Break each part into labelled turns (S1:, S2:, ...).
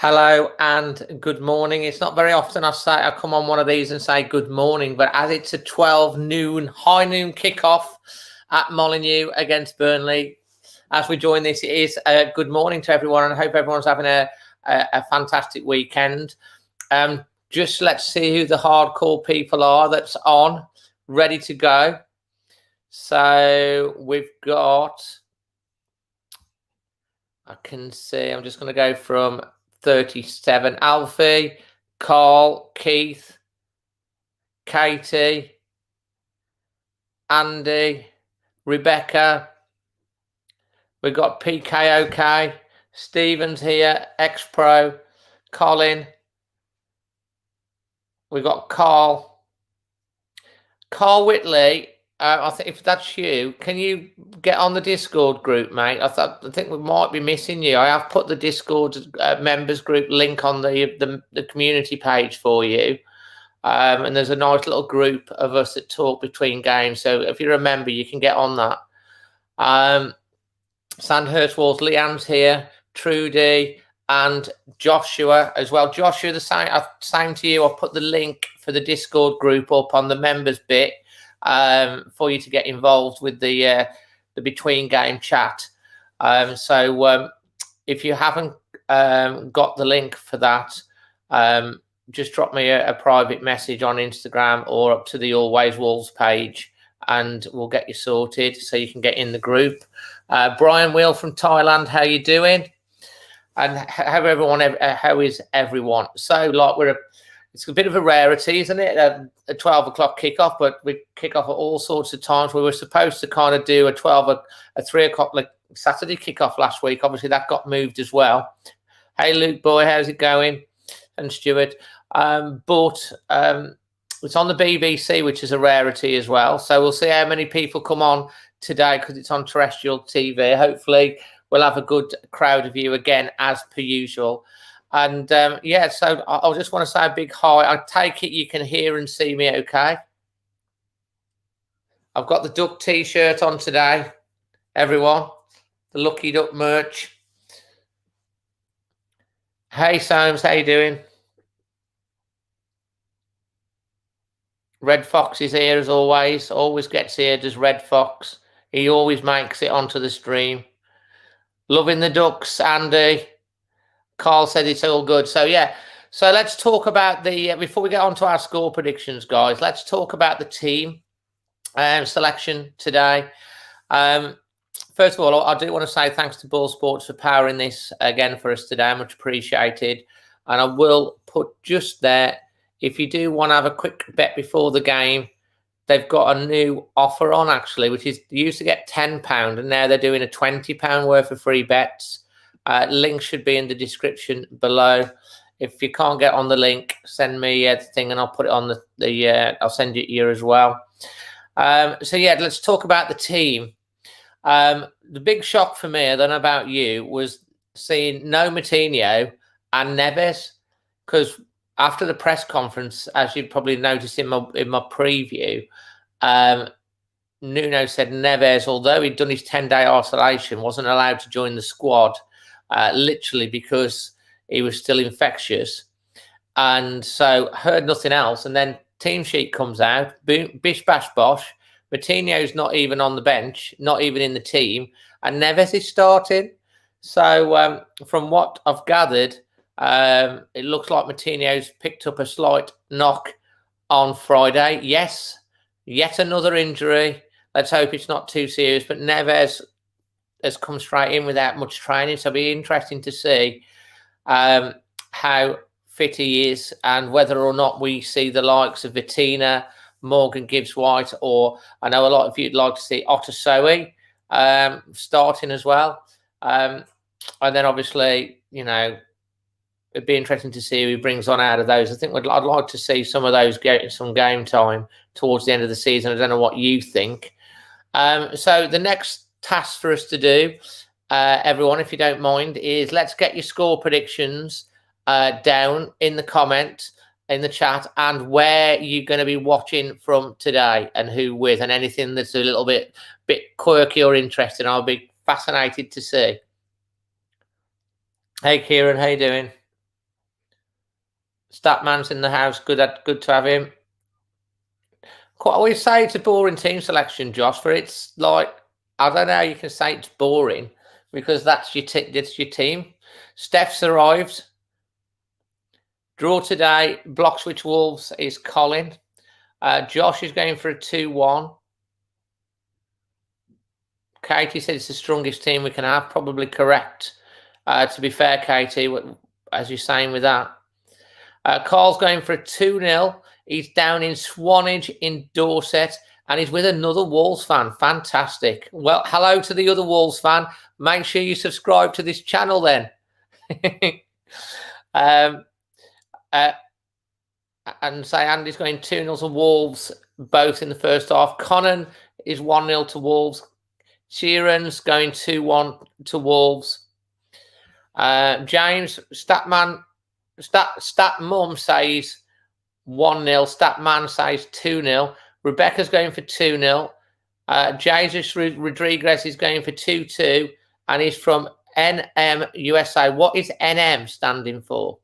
S1: Hello and good morning. It's not very often I come on one of these and say good morning, but as it's a 12 noon, high noon kickoff at Molineux against Burnley, as we join this, it is a good morning to everyone, and I hope everyone's having a fantastic weekend. Just let's see who the hardcore people are that's on, ready to go. So we've got, I can see, I'm just going to go from 37. Alfie, Carl, Keith, Katie, Andy, Rebecca. We've got PKOK, Stephen's here, X-Pro, Colin. We've got Carl Whitley. I think if that's you, can you get on the Discord group, mate? I think we might be missing you. I have put the Discord members group link on the community page for you, and there's a nice little group of us that talk between games. So if you're a member, you can get on that. Sandhurst Walls, Leanne's here, Trudy, and Joshua as well. Joshua, the same to you. I'll put the link for the Discord group up on the members bit for you to get involved with the between game chat. So if you haven't got the link for that, just drop me a private message on Instagram or up to the Always Wolves page, and we'll get you sorted so you can get in the group. Brian Wheel from Thailand, how you doing? And how is everyone? So like it's a bit of a rarity, isn't it? A 12 o'clock kickoff, but we kick off at all sorts of times. We were supposed to kind of do a 3 o'clock like Saturday kickoff last week. Obviously, that got moved as well. Hey, Luke boy, how's it going? And Stuart. But it's on the BBC, which is a rarity as well. So we'll see how many people come on today because it's on terrestrial TV. Hopefully, we'll have a good crowd of you again, as per usual. And yeah, so I just want to say a big hi. I take it you can hear and see me okay? I've got the Duck t-shirt on today, everyone. The Lucky Duck merch. Hey, Soames, how you doing? Red Fox is here as always. Always gets here, does Red Fox. He always makes it onto the stream. Loving the Ducks, Andy. Carl said it's all good. So, yeah. So, let's talk about before we get on to our score predictions, guys, let's talk about the team selection today. First of all, I do want to say thanks to BoyleSports for powering this again for us today. Much appreciated. And I will put just there, if you do want to have a quick bet before the game, they've got a new offer on, actually, which is you used to get £10, and now they're doing a £20 worth of free bets. Link should be in the description below. If you can't get on the link, send me the thing and I'll put it on I'll send it here as well. So yeah, let's talk about the team. The big shock for me, I don't know about you, was seeing no Moutinho and Neves, because after the press conference, as you probably noticed in my preview, Nuno said Neves, although he'd done his 10-day isolation, wasn't allowed to join the squad. Literally because he was still infectious. And so heard nothing else. And then team sheet comes out, boom, bish, bash, bosh. Moutinho's not even on the bench, not even in the team. And Neves is starting. So from what I've gathered, it looks like Moutinho's picked up a slight knock on Friday. Yes, yet another injury. Let's hope it's not too serious. But Neves has come straight in without much training, so it'll be interesting to see how fit he is and whether or not we see the likes of Vitina, Morgan Gibbs-White, or I know a lot of you'd like to see Otasoe starting as well. And then obviously, you know, it'd be interesting to see who he brings on out of those. I think I'd like to see some of those getting some game time towards the end of the season. I don't know what you think. So the next task for us to do, everyone, if you don't mind, is let's get your score predictions down in the comment, in the chat, and where you're going to be watching from today and who with, and anything that's a little bit quirky or interesting. I'll be fascinated to see. Hey, Kieran, how you doing? Statman's in the house. Good to have him. I always say it's a boring team selection, Josh. For it's like, I don't know how you can say it's boring because that's your team. Steph's arrived. Draw today. Bloxwich Wolves is Colin. Josh is going for a 2-1. Katie said it's the strongest team we can have. Probably correct. To be fair, Katie, as you're saying with that. Carl's going for a 2-0. He's down in Swanage in Dorset, and he's with another Wolves fan. Fantastic. Well, hello to the other Wolves fan. Make sure you subscribe to this channel then. And say Andy's going 2-0 to Wolves, both in the first half. Conan is 1-0 to Wolves. Sheeran's going 2-1 to Wolves. James, Statmum says 1-0. Statman says 2-0. Rebecca's going for 2-0. Jesus Rodriguez is going for 2-2, and he's from NM USA. What is NM standing for?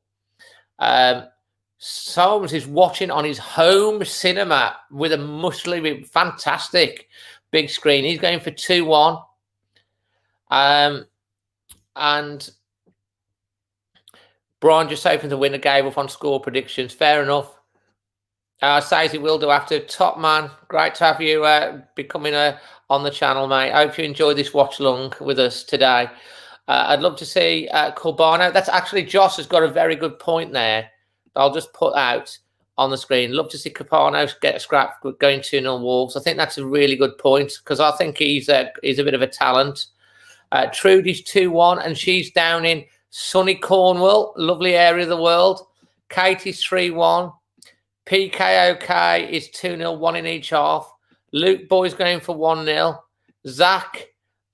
S1: Solms is watching on his home cinema with a muscly, fantastic big screen. He's going for 2-1. And Brian just hoping to win a game up on score predictions. Fair enough. Says he will do after. Top man, great to have you becoming on the channel, mate. I hope you enjoyed this watch along with us today. I'd love to see Corbano. That's actually, Josh has got a very good point there. I'll just put out on the screen. Love to see Corbano get a scrap going 2-0 Wolves. I think that's a really good point because I think he's a bit of a talent. Trudy's 2-1, and she's down in sunny Cornwall, lovely area of the world. Katie's 3-1. PKOK is 2-0, one in each half. Luke Boy's going for 1-0. Zach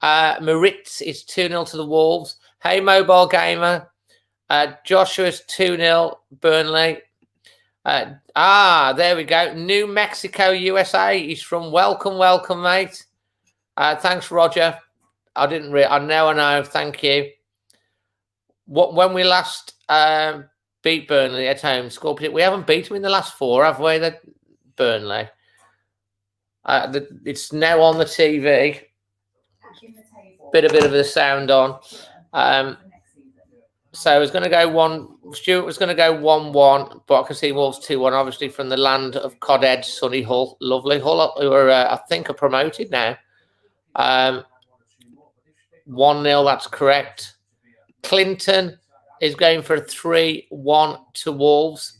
S1: Maritz is 2-0 to the Wolves. Hey, Mobile Gamer. Joshua's 2-0, Burnley. There we go. New Mexico, USA. He's from welcome, mate. Thanks, Roger. I know. Thank you. When we last beat Burnley at home, we haven't beat them in the last 4, have we? Burnley. It's now on the TV. Bit of the sound on. So I was going to go Stuart was going to go 1-1, but I can see Wolves 2-1, obviously from the land of Codhead, Sunny Hull. Lovely. Hull, who are, I think, are promoted now. 1-0, that's correct. Clinton is going for a 3-1 to Wolves.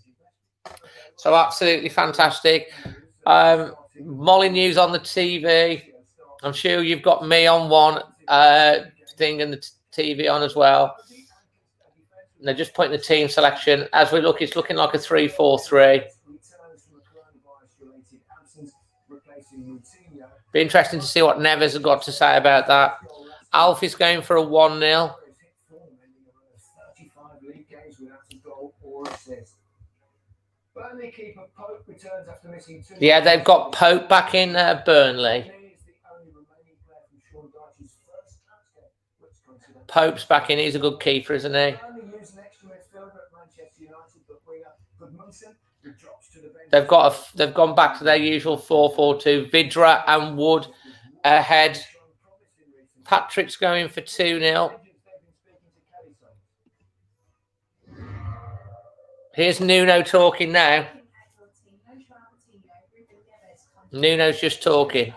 S1: So absolutely fantastic. Molineux on the TV. I'm sure you've got me on one thing and the TV on as well. And they're just putting the team selection. As we look, it's looking like a 3-4-3. Be interesting to see what Neves has got to say about that. Alf is going for a 1-0. Yeah, they've got Pope back in Burnley. Pope's back in. He's a good keeper, isn't he? They've gone back to their usual 4-4-2. Vidra and Wood ahead. Patrick's going for 2-0. Here's Nuno talking now. Nuno's just talking.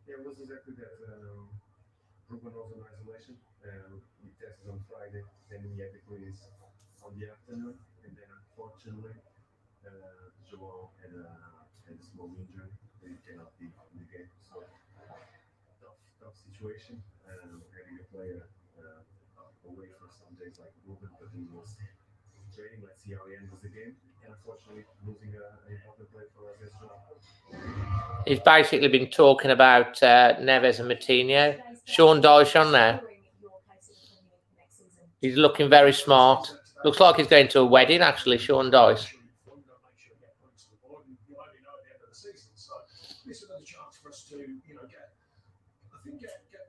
S2: It was exactly that. Ruben was in isolation. We tested on Friday, then we had the quiz on the afternoon, and then unfortunately, João had a small injury, and he cannot be in the game. So tough situation. Having a player away for some days like Ruben, but he was training. Let's see how he ends the game. And unfortunately, losing an important player for us as well.
S1: He's basically been talking about Neves and Moutinho. Sean Dyche on there. He's looking very smart. Looks like he's going to a wedding, actually, Sean Dyche.
S2: This is another chance for us to, get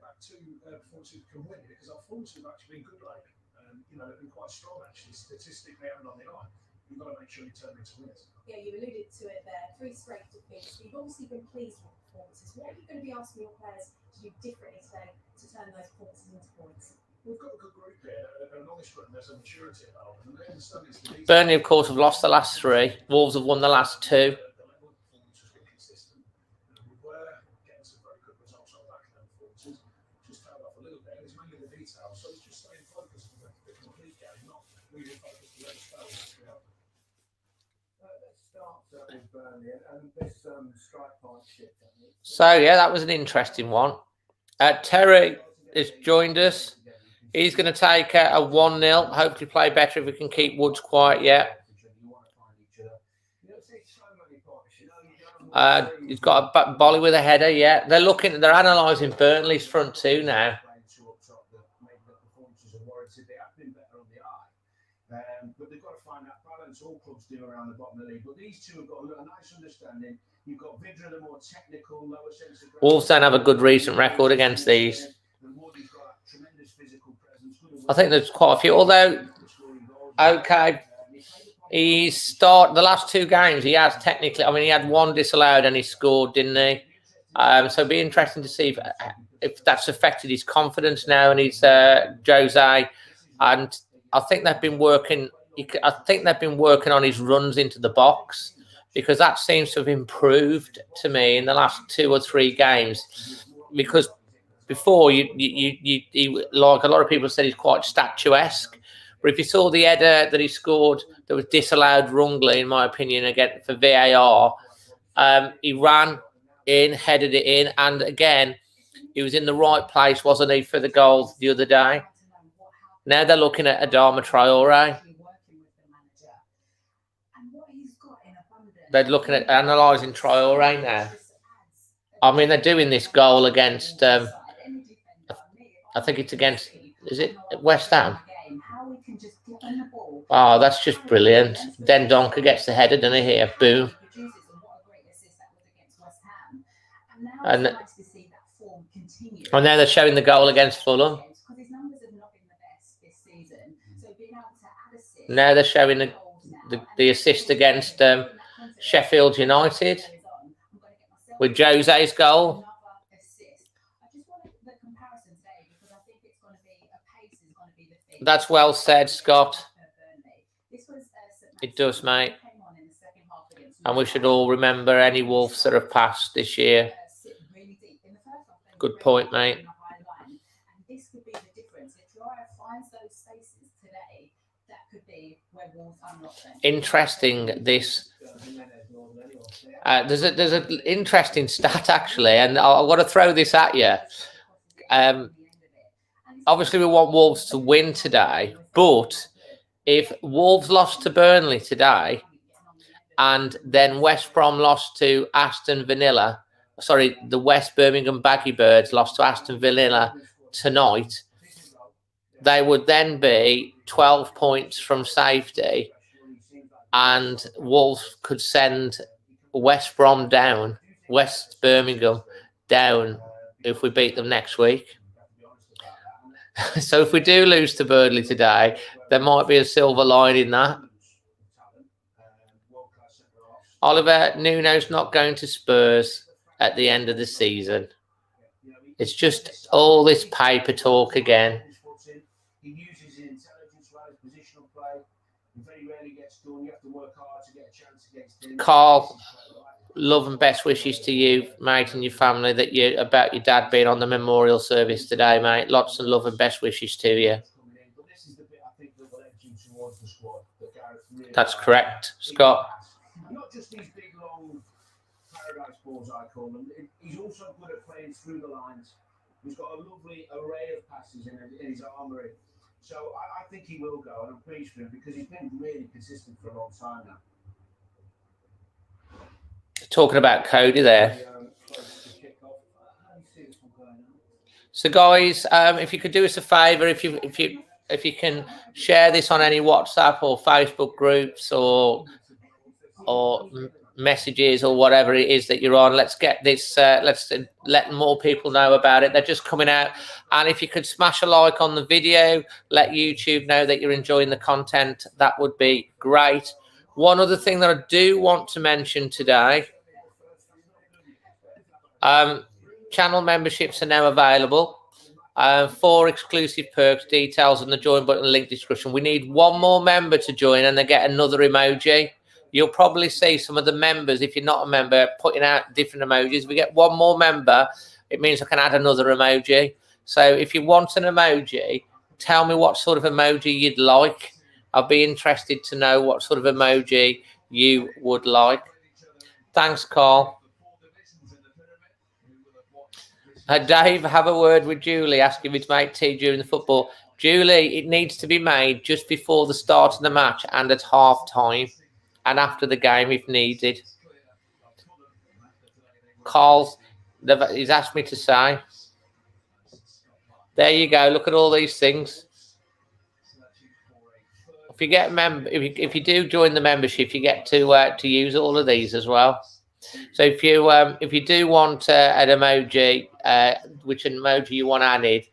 S2: back to
S3: performances can win, because our forms have actually been good lately. They've been quite strong actually, statistically and on the eye. You've got to make sure you turn them into wins.
S4: Yeah, you alluded to it there. 3 straight defeats. You've obviously been pleased with performances. What are you going to be asking your players to do differently today to turn those performances into points?
S3: We've got a good group here, an honest group. There's a maturity about them, and they understand it's the detail.
S1: Burnley, of course, have lost the last 3. Wolves have won the last 2.
S3: The level of performance has been consistent. We were getting some very good results on back of them performances. Just tailed off a little bit. It's mainly the details, so it's just staying focused on the complete game, not really focused on the spell.
S2: Let's start with Burnley and this strike partnership.
S1: So, yeah, that was an interesting one. Terry has joined us. He's going to take a 1-0. Hopefully play better if we can keep Woods quiet yet. He's got a volley with a header, yeah. They're analysing Burnley's front 2 now.
S2: But they've got to find that balance. All clubs do around the bottom of the league. But these two have got a nice understanding. You've got Vidra, the more technical, lower sense of...
S1: Wolves don't have a good recent record against these. I think there's quite a few. Although, okay, the last 2 games, he has technically... I mean, he had 1 disallowed and he scored, didn't he? So it'd be interesting to see if that's affected his confidence now and his Jose. And I think they've been working... I think they've been working on his runs into the box, because that seems to have improved to me in the last 2 or 3 games. Because before, he, like a lot of people said, he's quite statuesque. But if you saw the header that he scored that was disallowed wrongly, in my opinion, again for VAR, he ran in, headed it in, and again, he was in the right place, wasn't he, for the goal the other day? Now they're looking at Adama Traore. They're looking at analysing Traore now. I mean, they're doing this goal against, I think it's against, is it West Ham? Oh, that's just brilliant. Den Donker gets the header, doesn't he, here? Boom. And now they're showing the goal against Fulham. Now they're showing the assist against Sheffield United with Jose's goal. That's well said, Scott. It does, mate. And we should all remember any Wolves that have passed this year. Good point, mate. Interesting, this. There's an interesting stat, actually, and I want to throw this at you. Obviously, we want Wolves to win today, but if Wolves lost to Burnley today and then West Brom lost to Aston Villa, the West Birmingham Baggy Birds lost to Aston Villa tonight, they would then be 12 points from safety, and Wolves could send West Brom down, West Birmingham down, if we beat them next week. So if we do lose to Burnley today, there might be a silver line in that. Oliver, Nuno's not going to Spurs at the end of the season. It's just all this paper talk again.
S2: He uses his intelligence around his positional play. He very rarely gets done. You have to work hard to get a chance against him.
S1: Carl, love and best wishes to you, mate, and your family about your dad being on the memorial service today, mate. Lots of love and best wishes to you. That's correct, Scott.
S2: Not just these big, long paradise balls, I call them. He's also good at playing through the lines. He's got a lovely array of passes in his armoury. So I think he will go, and I'm pleased for him because he's been really consistent for a long time now.
S1: Talking about Cody there. So, guys, if you could do us a favour, if you can share this on any WhatsApp or Facebook groups or messages or whatever it is that you're on. Let's get this. Let's let more people know about it. They're just coming out. And if you could smash a like on the video, let YouTube know that you're enjoying the content. That would be great. One other thing that I do want to mention today. Channel memberships are now available. 4 exclusive perks, details on the join button, link description. We need one more member to join and they get another emoji. You'll probably see some of the members, if you're not a member, putting out different emojis. If we get one more member, it means I can add another emoji. So if you want an emoji, tell me what sort of emoji you'd like. I'll be interested to know what sort of emoji you would like. Thanks, Carl. Dave, have a word with Julie, asking me to make tea during the football. Julie, it needs to be made just before the start of the match and at half time and after the game if needed. Carl, he's asked me to say. There you go. Look at all these things. If you get if you do join the membership, you get to use all of these as well. So if you do want an emoji, which emoji you want added,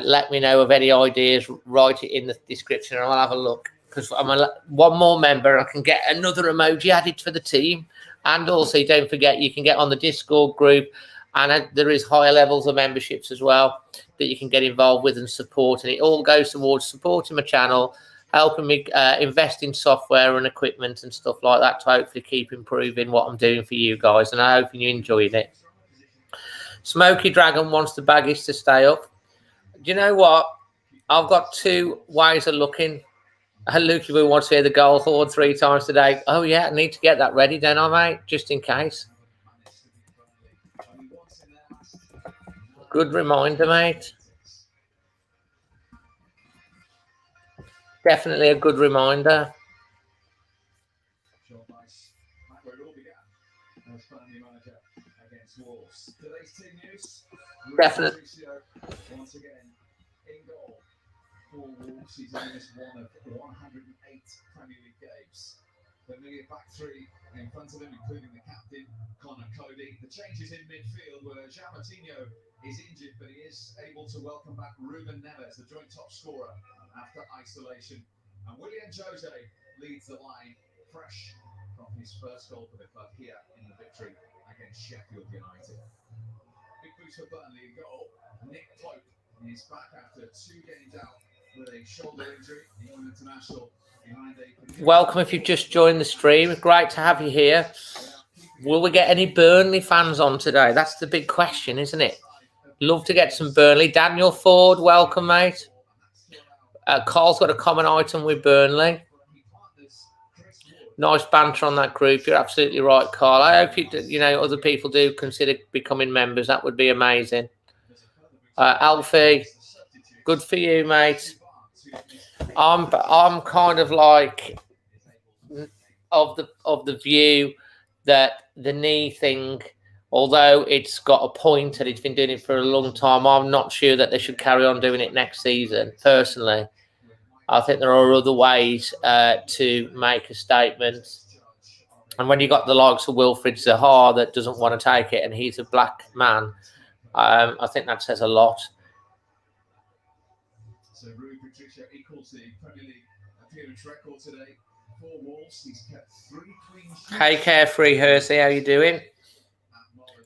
S1: let me know of any ideas. Write it in the description, and I'll have a look. Because I'm one more member, I can get another emoji added for the team. And also, don't forget, you can get on the Discord group, and there is higher levels of memberships as well that you can get involved with and support. And it all goes towards supporting my channel, helping me invest in software and equipment and stuff like that to hopefully keep improving what I'm doing for you guys. And I hope you're enjoying it. Smoky Dragon wants the baggies to stay up. Do you know what? I've got 2 ways of looking. Lukey Boo wants to hear the goal forward 3 times today. Oh, yeah, I need to get that ready, don't I, mate? Just in case. Good reminder, mate. Definitely a good reminder. Definitely.
S3: Once again, in goal for Wolves, he's only missed one of 108 Premier League games. Familiar back 3 in front of him, including the captain, Connor Cody. The changes in midfield where Jamartinho is injured, but he is able to welcome back Ruben Neves, the joint top scorer after isolation. And William Jose leads the line, fresh from his first goal for the club here in the victory against Sheffield United. Big boost for Burnley in goal. Nick Pope is back after 2 games out with a shoulder injury. England international behind a...
S1: Welcome if you've just joined the stream. Great to have you here. Will we get any Burnley fans on today? That's the big question, isn't it? Love to get some Burnley. Daniel Ford, welcome, mate. Carl's got a common item with Burnley. Nice banter on that group. You're absolutely right, Carl. I hope other people do consider becoming members. That would be amazing. Alfie, good for you, mate. I'm kind of like of the view that the knee thing, although it's got a point and it's been doing it for a long time, I'm not sure that they should carry on doing it next season. Personally, I think there are other ways to make a statement. And when you got the likes of Wilfried Zaha that doesn't want to take it, and he's a black man, I think that says a lot.
S3: So Rui Patricia equals the Premier League appearance record today for Wolves. He's kept 3 clean sheets.
S1: Hey, Carefree Hersey, how you doing?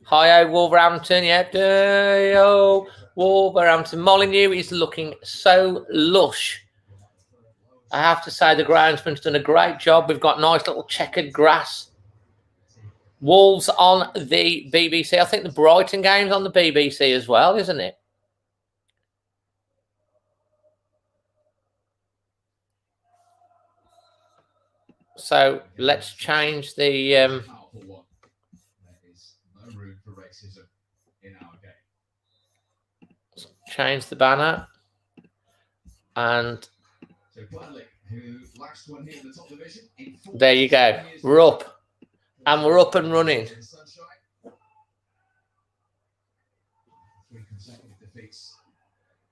S1: Hi, Wolverhampton. Yeah, Wolverhampton. Molineux is looking so lush. I have to say the groundsman's done a great job. We've got nice little checkered grass. Wolves on the BBC. I think the Brighton game's on the BBC as well, isn't it? So let's change the...
S3: There is no room for racism in our game.
S1: Change the banner. And...
S3: So Burnley, who last one here in the top division,
S1: there you go. We're up. And we're up and running.
S3: 3 consecutive defeats.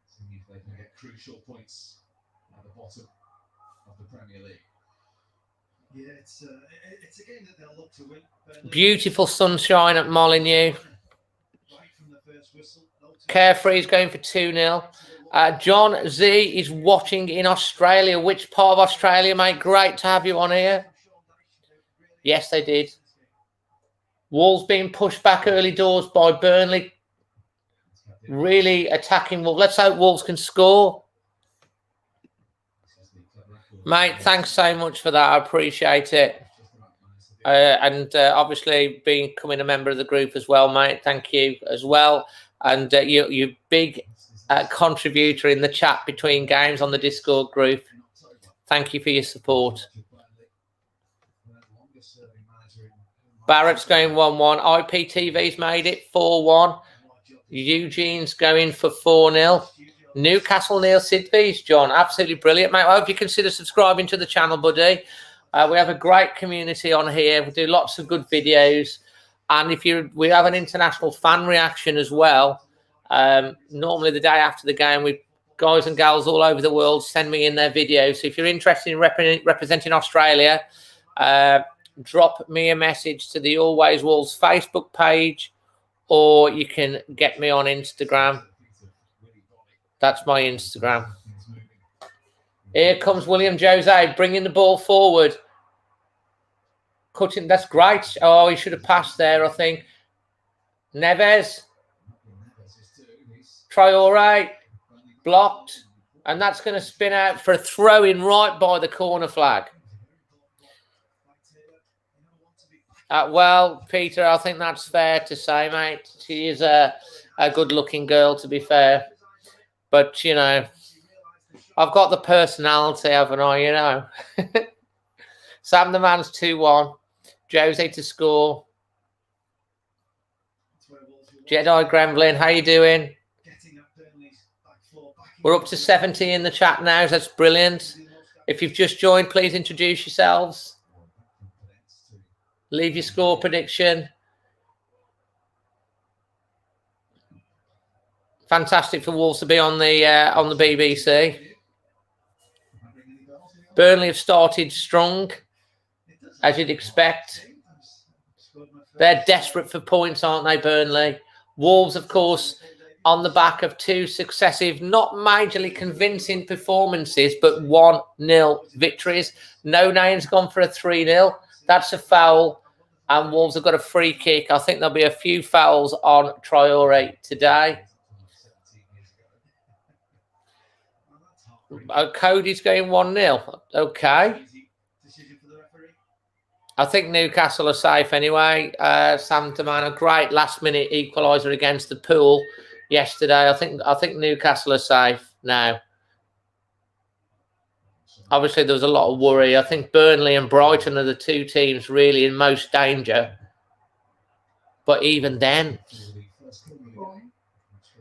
S3: Seeing if they can get crucial points at the bottom of the Premier League.
S5: Yeah, it's a game that they'll look to win.
S1: Beautiful sunshine at Molineux.
S5: Right from the first whistle.
S1: Carefree is going for 2-0. John Z is watching in Australia. Which part of Australia, mate? Great to have you on here. Yes, they did. Wolves being pushed back early doors by Burnley. Really attacking Wolves. Let's hope Wolves can score. Mate, thanks so much for that. I appreciate it. And obviously becoming a member of the group as well, mate. Thank you as well. And you're big contributor in the chat between games on the Discord group. Thank you for your support. Barrett's going 1-1. IPTV's made it 4-1. Eugene's going for 4-0. Newcastle Neil Sidby's, John. Absolutely brilliant, mate. I hope you consider subscribing to the channel, buddy. We have a great community on here. We do lots of good videos. And we have an international fan reaction as well. Normally the day after the game, guys and gals all over the world send me in their videos. So if you're interested in representing Australia, drop me a message to the Always Wolves Facebook page, or you can get me on Instagram. That's my Instagram. Here comes William Jose, bringing the ball forward. Cutting, that's great. Oh, he should have passed there, I think. Neves. Traore. Blocked. And that's going to spin out for a throw-in right by the corner flag. Well, Peter, I think that's fair to say, mate. She is a good-looking girl, to be fair. But, you know, I've got the personality, haven't I, you know? Sam the Man's 2-1. Jose to score. Jedi Gremlin, how you doing? We're up to 70 in the chat now. That's brilliant. If you've just joined, please introduce yourselves. Leave your score prediction. Fantastic for Wolves to be on the BBC. Burnley have started strong, as you'd expect. They're desperate for points, aren't they, Burnley? Wolves, of course, on the back of 2 successive, not majorly convincing performances, but 1-0 victories. No Name's gone for a 3-0. That's a foul. And Wolves have got a free kick. I think there'll be a few fouls on Traore today. Cody's going 1-0. Okay. I think Newcastle are safe anyway. Sam Taman, a great last-minute equaliser against the Pool yesterday. I think Newcastle are safe now. Obviously, there was a lot of worry. I think Burnley and Brighton are the 2 teams really in most danger. But even then,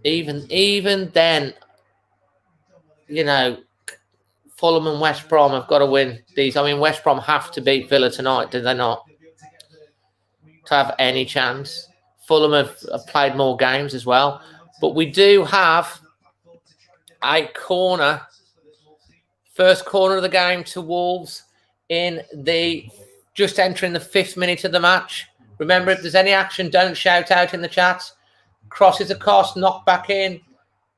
S1: even then, you know, Fulham and West Brom have got to win these. I mean, West Brom have to beat Villa tonight, do they not? To have any chance. Fulham have played more games as well. But we do have a corner. First corner of the game to Wolves in the just entering the 5th minute of the match. Remember, if there's any action, don't shout out in the chat. Crosses across, knocked back in,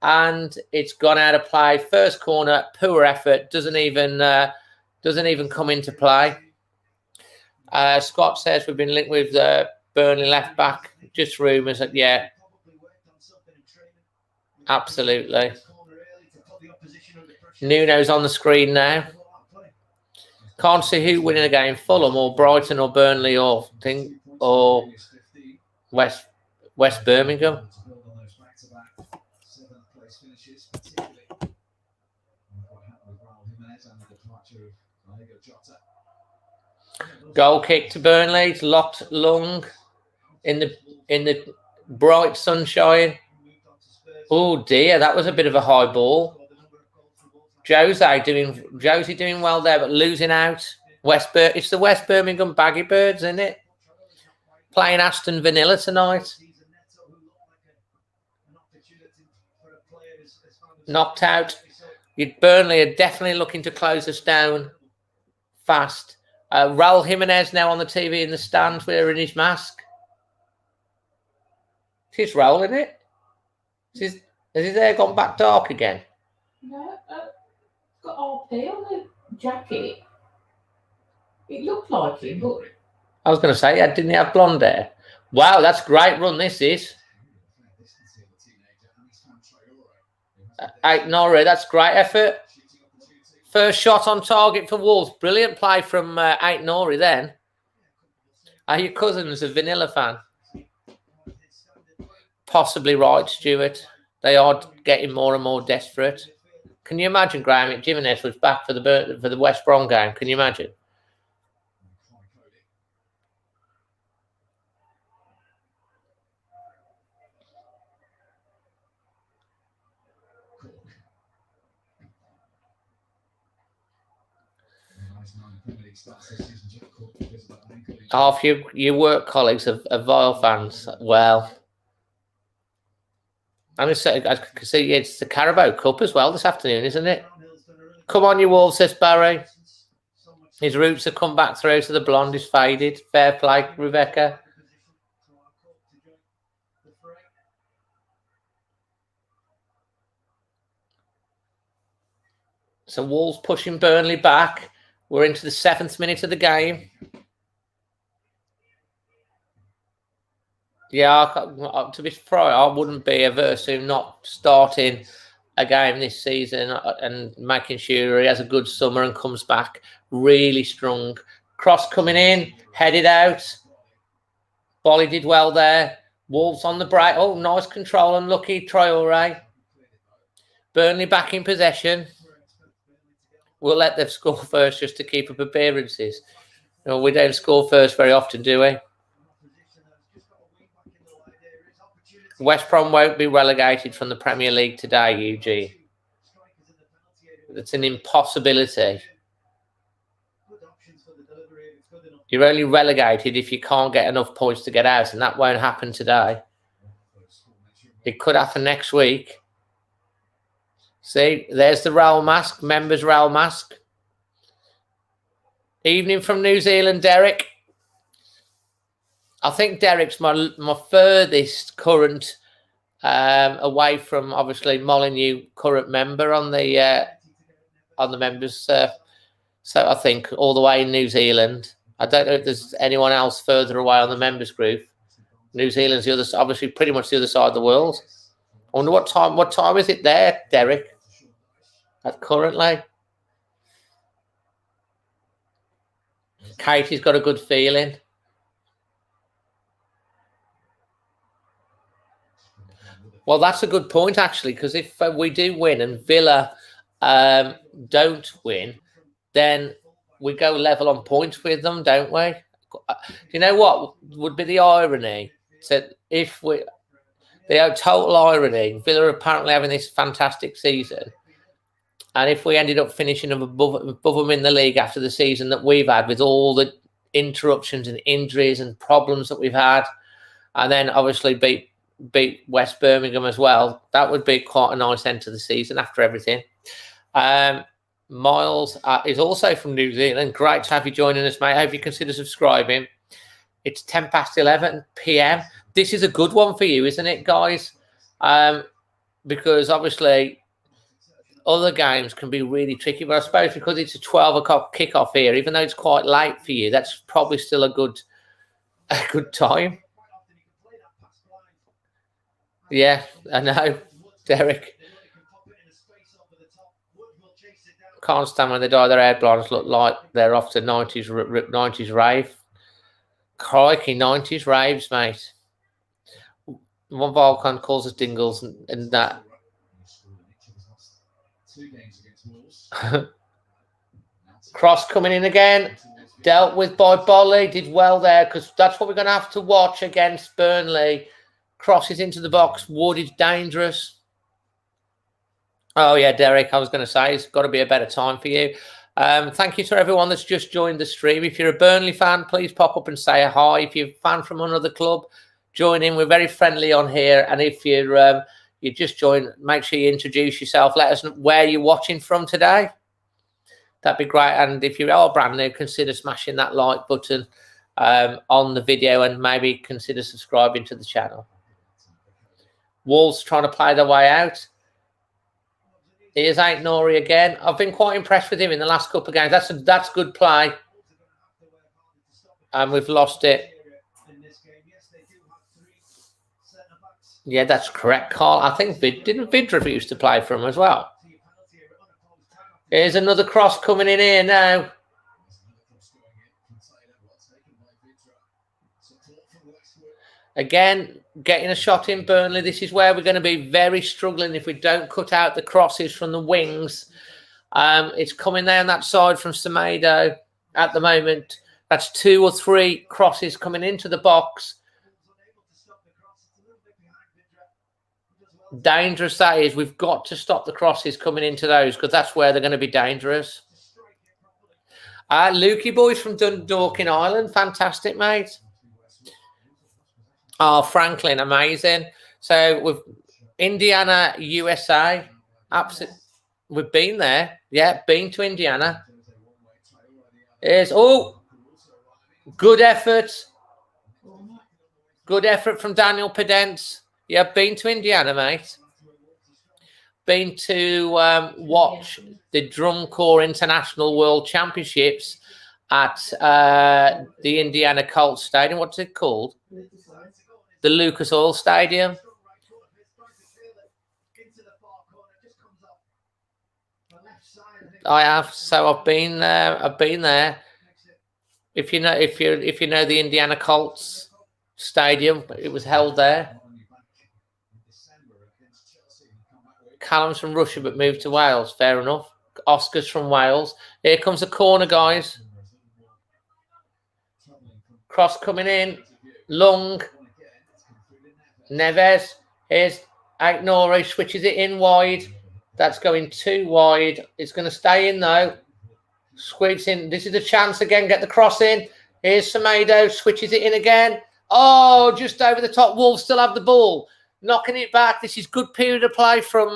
S1: and it's gone out of play. First corner, poor effort, doesn't even come into play. Scott says we've been linked with Burnley left back. Just rumours that, yeah, absolutely. Nuno's on the screen now. Can't see who winning a game, Fulham or Brighton or Burnley or West Birmingham. Goal kick to Burnley. It's locked long in the bright sunshine. Oh dear, that was a bit of a high ball. Josie doing well there, but losing out. It's the West Birmingham Baggy Birds, isn't it? Playing Aston Villa tonight. Knocked out. Burnley are definitely looking to close us down fast. Raul Jimenez now on the TV in the stand wearing his mask. It's Raul, isn't it? Has his hair gone back dark again?
S6: No, it's got RP on the jacket. It looked like him, but
S1: I was going to say, didn't he have blonde hair? Wow, that's a great run, this is. Nori, that's great effort. First shot on target for Wolves. Brilliant play from Nori then. Are your cousins a Vanilla fan? Possibly right, Stuart. They are getting more and more desperate. Can you imagine, Graham, if Jimenez was back for the West Brom game? Can you imagine? Half your work colleagues are Vile fans. Well, I'm just saying, I can see it's the Carabao Cup as well this afternoon, isn't it? Come on, you Wolves, says Barry. His roots have come back through, so the blonde is faded. Fair play, Rebecca. So Wolves pushing Burnley back. We're into the 7th minute of the game. Yeah, to be fair, I wouldn't be averse to not starting a game this season and making sure he has a good summer and comes back really strong. Cross coming in, headed out. Bolly did well there. Wolves on the break. Oh, nice control, unlucky Traore. Burnley back in possession. We'll let them score first just to keep up appearances. No, we don't score first very often, do we? West Brom won't be relegated from the Premier League today, Eugene. It's an impossibility. You're only relegated if you can't get enough points to get out, and that won't happen today. It could happen next week. See, there's the Raul mask, members Raul mask. Evening from New Zealand, Derek. I think Derek's my furthest current away from obviously Molineux current member on the members. So I think all the way in New Zealand. I don't know if there's anyone else further away on the members group. New Zealand's the other, obviously pretty much the other side of the world. I wonder what time is it there, Derek? Currently, Katie's got a good feeling. Well, that's a good point, actually, because if we do win and Villa don't win, then we go level on points with them, don't we? You know what would be the irony? So if the total irony, Villa are apparently having this fantastic season, and if we ended up finishing above them in the league after the season that we've had with all the interruptions and injuries and problems that we've had, and then obviously beat West Birmingham as well, that would be quite a nice end to the season after everything. Miles is also from New Zealand. Great to have you joining us, mate. I hope you consider subscribing. It's 10 past 11 p.m. This is a good one for you, isn't it, guys? Because obviously other games can be really tricky, but I suppose because it's a 12 o'clock kickoff here, even though it's quite late for you, that's probably still a good time. Yeah, I know, Derek. Can't stand when they dye their hair blondes, look like they're off to 90s rave. Crikey, 90s raves, mate. One Volcan calls us dingles and that. Cross coming in again. Dealt with by Bolly. Did well there because that's what we're going to have to watch against Burnley. Crosses into the box. Wood is dangerous. Oh, yeah, Derek, I was going to say, it's got to be a better time for you. Thank you to everyone that's just joined the stream. If you're a Burnley fan, please pop up and say hi. If you're a fan from another club, join in. We're very friendly on here. And if you're you just join, make sure you introduce yourself. Let us know where you're watching from today. that'd be great. And if you are brand new, consider smashing that like button on the video and maybe consider subscribing to the channel. Wolves trying to play their way out. Here's Nori again. I've been quite impressed with him in the last couple of games. That's good play. And we've lost it. Yeah, that's correct, Carl. I think didn't Vidra used to play for him as well. Here's another cross coming in here now. Again, getting a shot in Burnley. This is where we're going to be very struggling if we don't cut out the crosses from the wings. It's coming down that side from Semedo at the moment. That's 2 or 3 crosses coming into the box. Dangerous that is. We've got to stop the crosses coming into those because that's where they're going to be dangerous. Lukey boys from Dundalk in Ireland. Fantastic, mate. Oh, Franklin, amazing. So with Indiana, USA. Absolutely. We've been there. Yeah, been to Indiana. Here's, good effort. Good effort from Daniel Pedence. Yeah, been to Indiana, mate. Been to watch the Drum Corps International World Championships at the Indiana Colts Stadium. What's it called? The Lucas Oil Stadium. I have. So I've been there. I've been there. If you know the Indiana Colts Stadium, it was held there. Callum's from Russia but moved to Wales. Fair enough. Oscar's from Wales. Here comes the corner, guys. Cross coming in. Lung. Neves. Here's Nori. Switches it in wide. That's going too wide. It's going to stay in, though. Squeaks in. This is the chance again. Get the cross in. Here's Semedo. Switches it in again. Oh, just over the top. Wolves still have the ball. Knocking it back. This is good period of play from.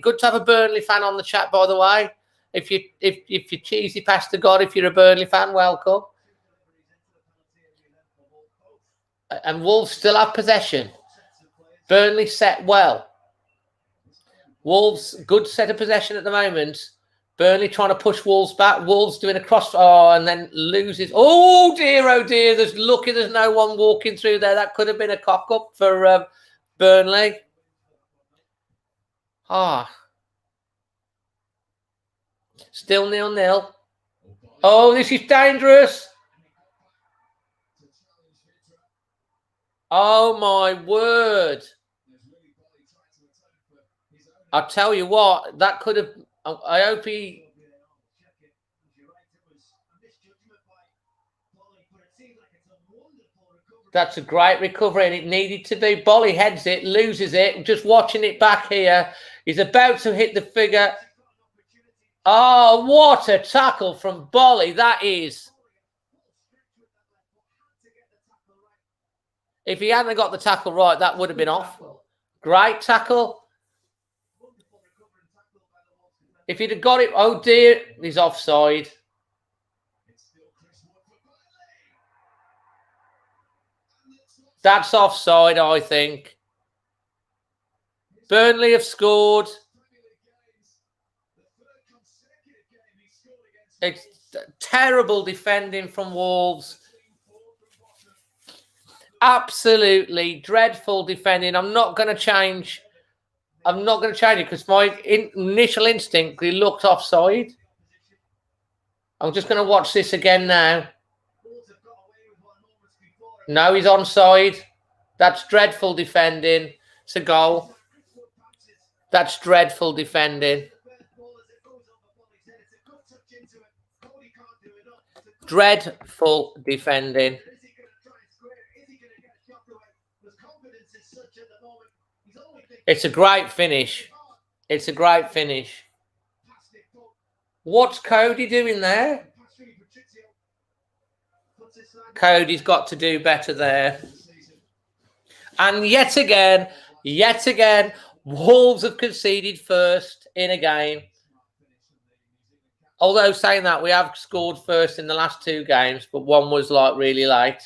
S1: Good to have a Burnley fan on the chat, by the way. If you're cheesy past the God, if you're a Burnley fan, welcome. And Wolves still have possession. Burnley set well. Wolves good set of possession at the moment. Burnley trying to push Wolves back. Wolves doing a cross. Oh, and then loses. Oh dear. There's lucky there's no one walking through there. That could have been a cock up for. Burnley. Still 0-0. Oh, this is dangerous. Oh, my word. I'll tell you what, that could have... I hope he... That's a great recovery, and it needed to be. Bolly heads it, loses it. Just watching it back here. He's about to hit the figure. Oh, what a tackle from Bolly. That is. If he hadn't got the tackle right, that would have been off. Great tackle. If he'd have got it, oh dear, he's offside. That's offside, I think. Burnley have scored. It's terrible defending from Wolves. Absolutely dreadful defending. I'm not going to change. I'm not going to change it because my initial instinct, he looked offside. I'm just going to watch this again now. No, he's onside. That's dreadful defending. It's a goal. That's dreadful defending. Dreadful defending. It's a great finish. It's a great finish. What's Cody doing there? Cody's got to do better there. And yet again, Wolves have conceded first in a game. Although saying that, we have scored first in the last 2 games, but one was like really late.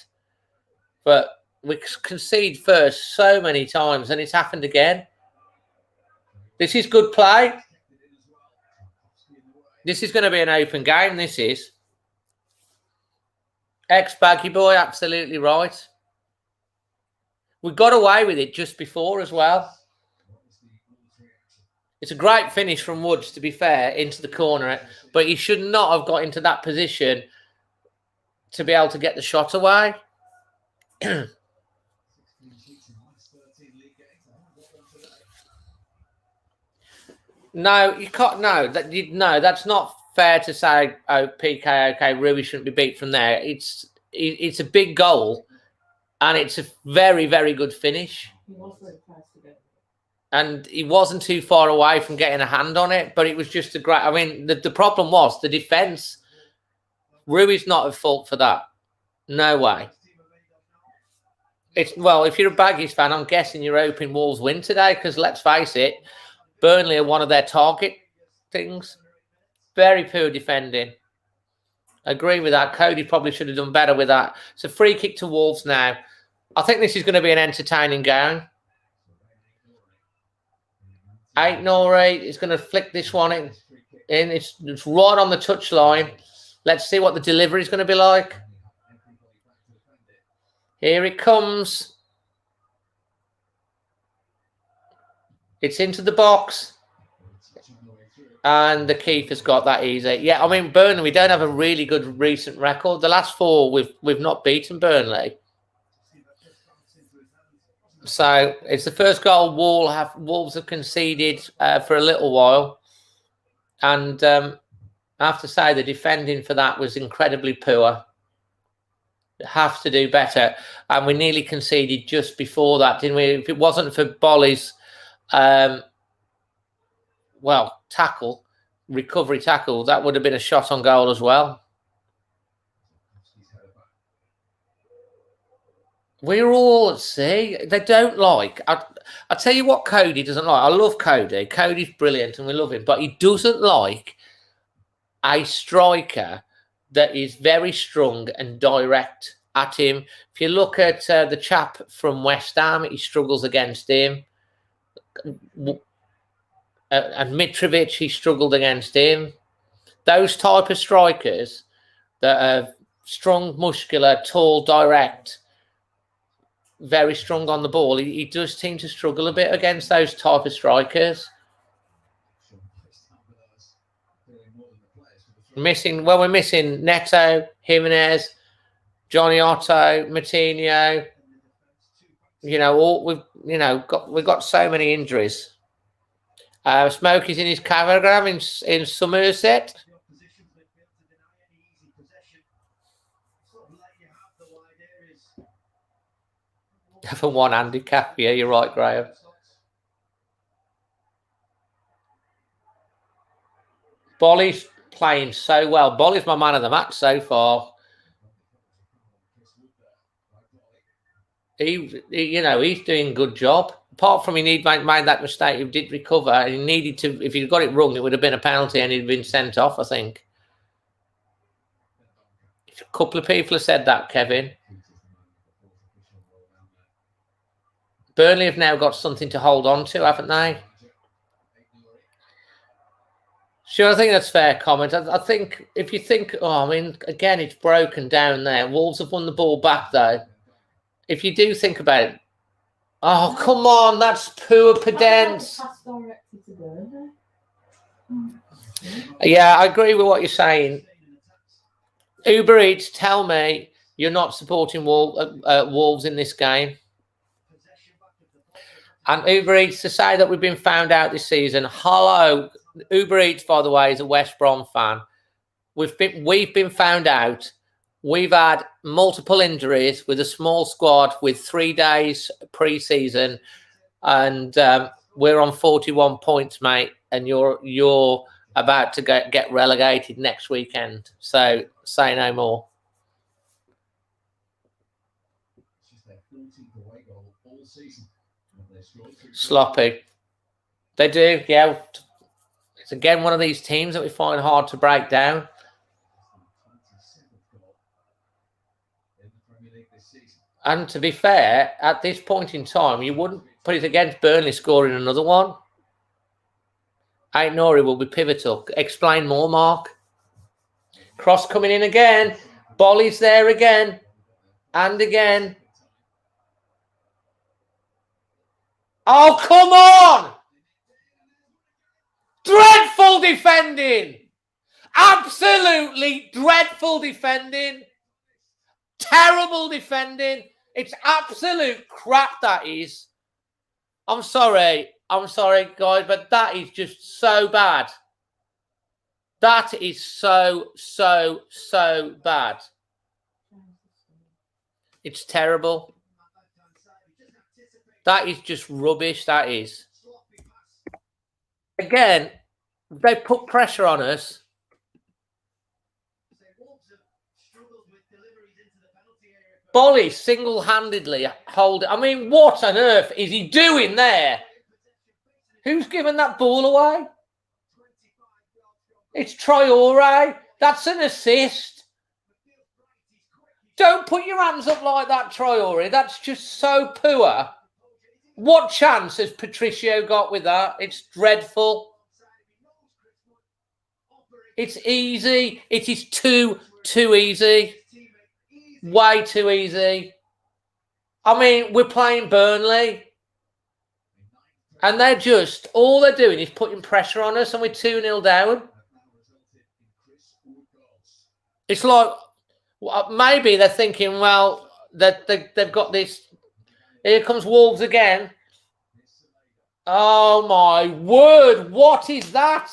S1: But we concede first so many times, and it's happened again. This is good play. This is going to be an open game, this is. Ex-Baggy Boy, absolutely right. We got away with it just before as well. It's a great finish from Woods, to be fair, into the corner. But he should not have got into that position to be able to get the shot away. No, you can't. No, that's not fair to say. Oh, PK, okay, Rui shouldn't be beat from there. It's a big goal, and it's a very, very good finish.
S6: He was very close to get it.
S1: And he wasn't too far away from getting a hand on it, but it was just a great. I mean, the problem was the defense. Rui's not at fault for that. No way. Well, if you're a Baggies fan, I'm guessing you're hoping Wolves win today, because let's face it, Burnley are one of their target things. Very poor defending. Agree with that. Cody probably should have done better with that. It's a free kick to Wolves now. I think this is going to be an entertaining game. Nori is going to flick this one in. It's right on the touchline. Let's see what the delivery is going to be like. Here it comes. It's into the box. And the keeper's got that easy. Yeah, I mean, Burnley, we don't have a really good recent record. The last 4, we've not beaten Burnley. So it's the first goal Wolves have conceded for a little while. And I have to say the defending for that was incredibly poor. Have to do better. And we nearly conceded just before that, didn't we? If it wasn't for Bolly's recovery tackle, that would have been a shot on goal as well. We're all at sea. They don't like. I tell you what Cody doesn't like. I love Cody. Cody's brilliant and we love him. But he doesn't like a striker that is very strong and direct at him. If you look at the chap from West Ham, he struggles against him. And Mitrovic, he struggled against him. Those type of strikers that are strong, muscular, tall, direct, very strong on the ball, he does seem to struggle a bit against those type of strikers. We're missing Neto, Jimenez, Johnny Otto, Martinho. We've got so many injuries. Smokey's in his caravan in Somerset. For one handicap, yeah, you're right, Graham. Bolly's playing so well. Bolly's my man of the match so far. He's doing a good job. Apart from he made that mistake, he did recover. And he needed to. If he'd got it wrong, it would have been a penalty, and he'd been sent off. I think. A couple of people have said that, Kevin. Burnley have now got something to hold on to, haven't they? Sure, I think that's fair comment. I think if you think, again, it's broken down there. Wolves have won the ball back, though. If you do think about it, oh, come on, that's poor Pedence. Yeah, I agree with what you're saying. Uber Eats, tell me you're not supporting Wolves in this game. And Uber Eats, to say that we've been found out this season. Hello, Uber Eats, by the way, is a West Brom fan. We've been found out. We've had multiple injuries with a small squad with 3 days pre-season, and we're on 41 points, mate. And you're about to get relegated next weekend. So say no more. Sloppy. They do, yeah. It's again one of these teams that we find hard to break down.
S2: 27th goal in the Premier League this season.
S1: And to be fair, at this point in time, you wouldn't put it against Burnley scoring another one. Aït-Nouri will be pivotal. Explain more, Mark. Cross coming in again. Bolly's there again. And again. Oh, come on! Dreadful defending! Absolutely dreadful defending. Terrible defending. It's absolute crap, that is. I'm sorry, guys, but that is just so bad. That is so bad. It's terrible. That is just rubbish, that is. Again, they put pressure on us. Bolly single-handedly hold it. I mean, what on earth is he doing there? Who's given that ball away? It's Traore. That's an assist. Don't put your hands up like that, Traore. That's just so poor. What chance has Patricio got with that? It's dreadful. It's easy. It is too easy. Way too easy. I mean, we're playing Burnley. And they're just, all they're doing is putting pressure on us and we're 2-0 down. It's like, maybe they're thinking, well, that they've got this. Here comes Wolves again. Oh, my word. What is that?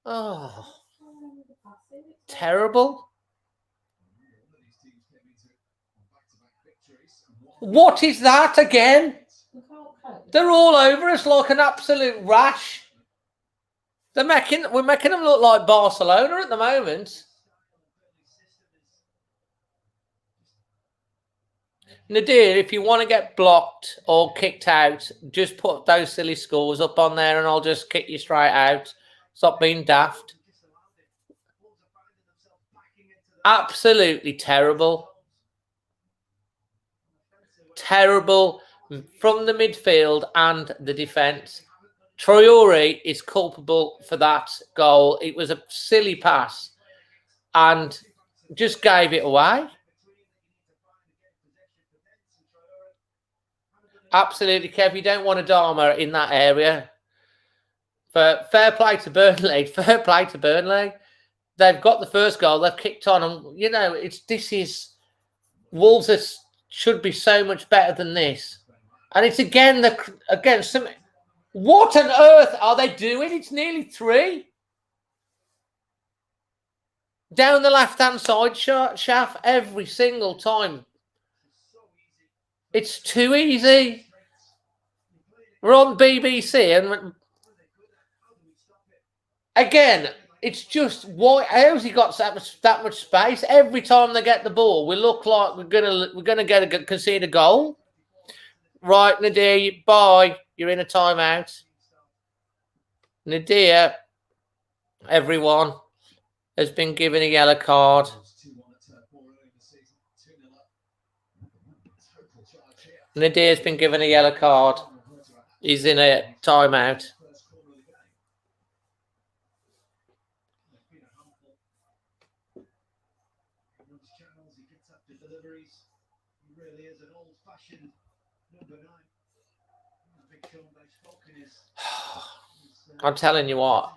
S1: Oh, terrible. What is that again? They're all over us like an absolute rash. We're making them look like Barcelona at the moment. Nadir, if you want to get blocked or kicked out, just put those silly scores up on there and I'll just kick you straight out. Stop being daft. Absolutely terrible. Terrible from the midfield and the defence. Traore is culpable for that goal. It was a silly pass and just gave it away. Absolutely, Kev. You don't want a Dharma in that area. But fair play to Burnley. Fair play to Burnley. They've got the first goal. They've kicked on. And, you know, Wolves should be so much better than this. And it's again, what on earth are they doing? It's nearly 3. Down the left-hand side, Sheff, every single time. It's too easy. We're on BBC and again, it's just how's he got that much space? Every time they get the ball, we look like we're gonna concede a goal. Right, Nadir, bye. You're in a timeout. Nadir, everyone has been given a yellow card. Nadir's been given a yellow card. He's in a timeout. I'm telling you what,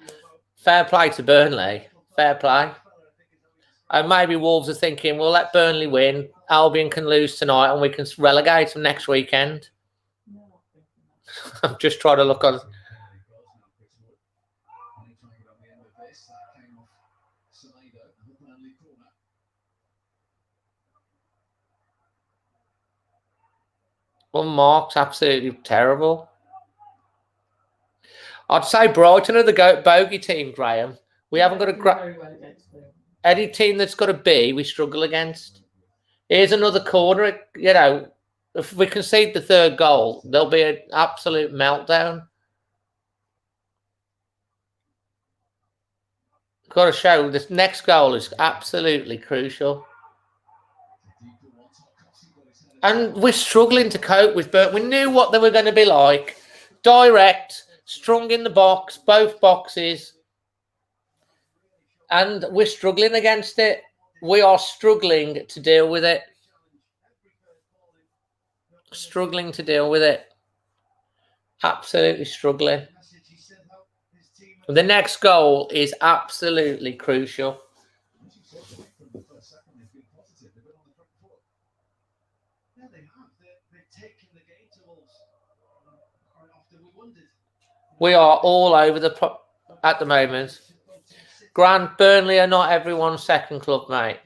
S1: fair play to Burnley. Fair play. And maybe Wolves are thinking, we'll let Burnley win. Albion can lose tonight and we can relegate them next weekend. I'm just trying to look on. Well, Mark's absolutely terrible. I'd say Brighton are the bogey team, Graham. We haven't got any team that's got a B, we struggle against. Here's another corner. You know, if we concede the third goal, there'll be an absolute meltdown. Got to show this next goal is absolutely crucial. And we're struggling to cope with Burnley. We knew what they were going to be like. Direct, strong in the box, both boxes. And we're struggling against it. We are struggling to deal with it. Struggling to deal with it. Absolutely struggling. The next goal is absolutely crucial. We are all over the at the moment. Grant, Burnley are not everyone's second club, mate,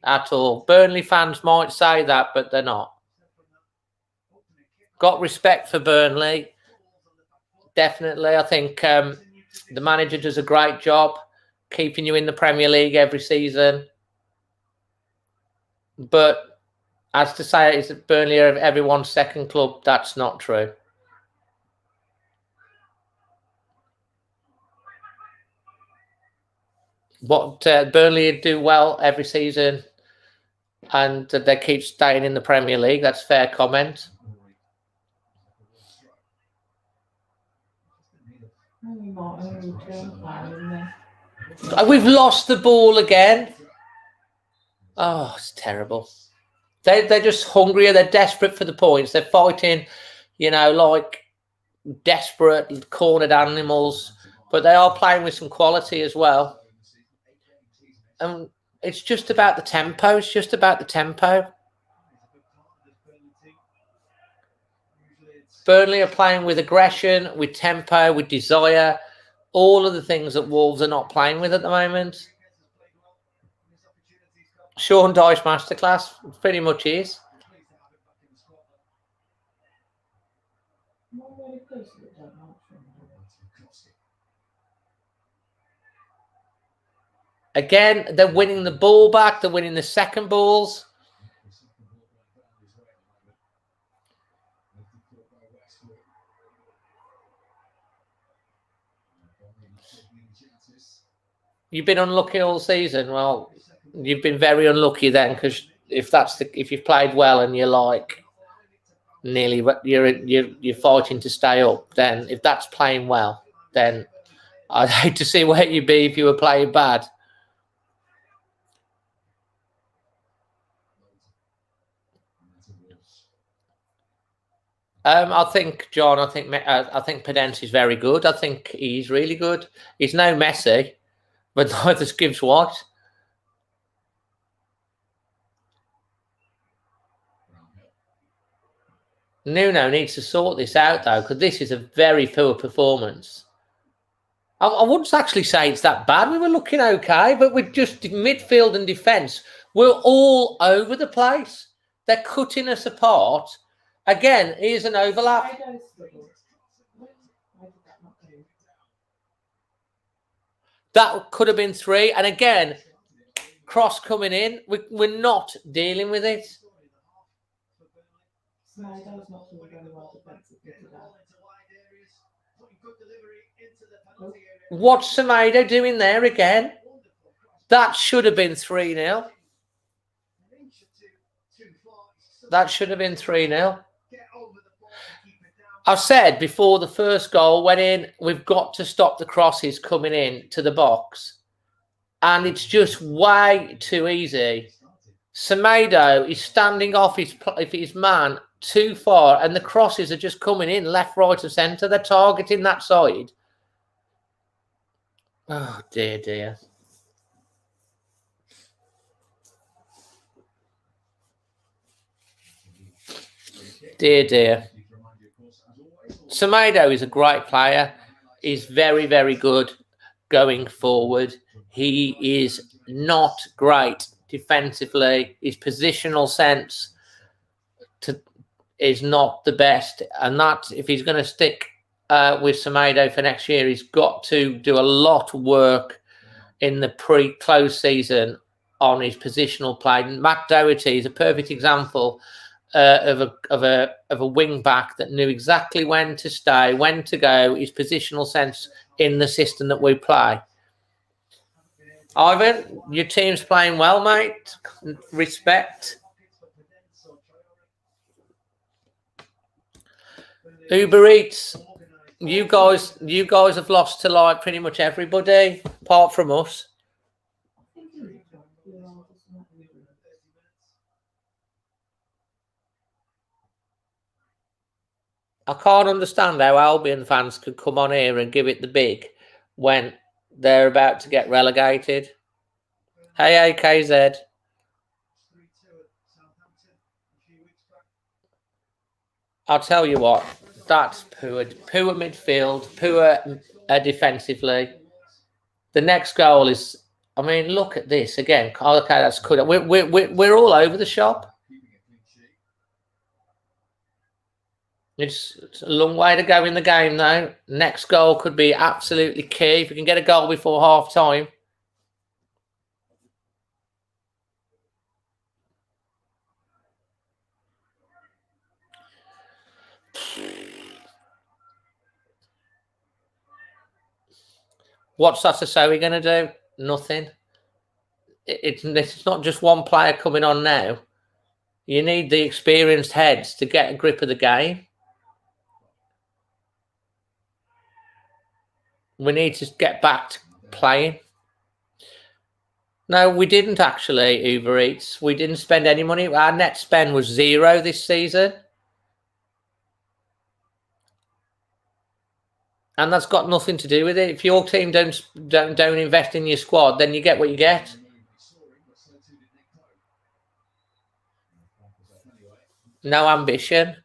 S1: at all. Burnley fans might say that, but they're not. Got respect for Burnley. Definitely. I think the manager does a great job keeping you in the Premier League every season. But as to say it's Burnley are everyone's second club, that's not true. What Burnley do well every season and they keep staying in the Premier League. That's fair comment. We've lost the ball again. Oh, it's terrible. They're just hungrier. They're desperate for the points. They're fighting, you know, like desperate, cornered animals. But they are playing with some quality as well. And it's just about the tempo. It's just about the tempo. Burnley are playing with aggression, with tempo, with desire. All of the things that Wolves are not playing with at the moment. Sean Dyche masterclass pretty much is. Again, they're winning the ball back. They're winning the second balls. You've been unlucky all season. Well, you've been very unlucky then, because if you've played well and you're like nearly you're fighting to stay up, then if that's playing well, then I'd hate to see where you'd be if you were playing bad. I think John. I think Podence is very good. I think he's really good. He's no Messi, but neither's Gibbs White. Nuno needs to sort this out though, because this is a very poor performance. I wouldn't actually say it's that bad. We were looking okay, but we're just midfield and defence. We're all over the place. They're cutting us apart. Again, here's an overlap. That could have been 3. And again, cross coming in. We're not dealing with it. What's Semedo doing there again? That should have been 3-0. That should have been 3-0. I said before the first goal went in, we've got to stop the crosses coming in to the box. And it's just way too easy. Semedo is standing off his man too far, and the crosses are just coming in left, right, and centre. They're targeting that side. Oh, dear, dear. Dear, dear. Semedo is a great player. He's very, very good going forward. He is not great defensively. His positional sense is not the best. And that, if he's going to stick with Semedo for next year, he's got to do a lot of work in the pre-close season on his positional play. Matt Doherty is a perfect example of a wing back that knew exactly when to stay, when to go, his positional sense in the system that we play. Ivan, your team's playing well, mate. Respect. Uber Eats, you guys have lost to like pretty much everybody apart from us. I can't understand how Albion fans could come on here and give it the big when they're about to get relegated. Hey, AKZ. I'll tell you what, that's poor midfield, poor defensively. The next goal is, I mean, look at this again. Okay, that's good. We're all over the shop. It's a long way to go in the game, though. Next goal could be absolutely key. If we can get a goal before half time. What's Sassuolo going to do? Nothing. It's not just one player coming on now. You need the experienced heads to get a grip of the game. We need to get back to playing. No, we didn't actually, Uber Eats. We didn't spend any money. Our net spend was 0 this season. And that's got nothing to do with it. If your team don't invest in your squad, then you get what you get. No ambition.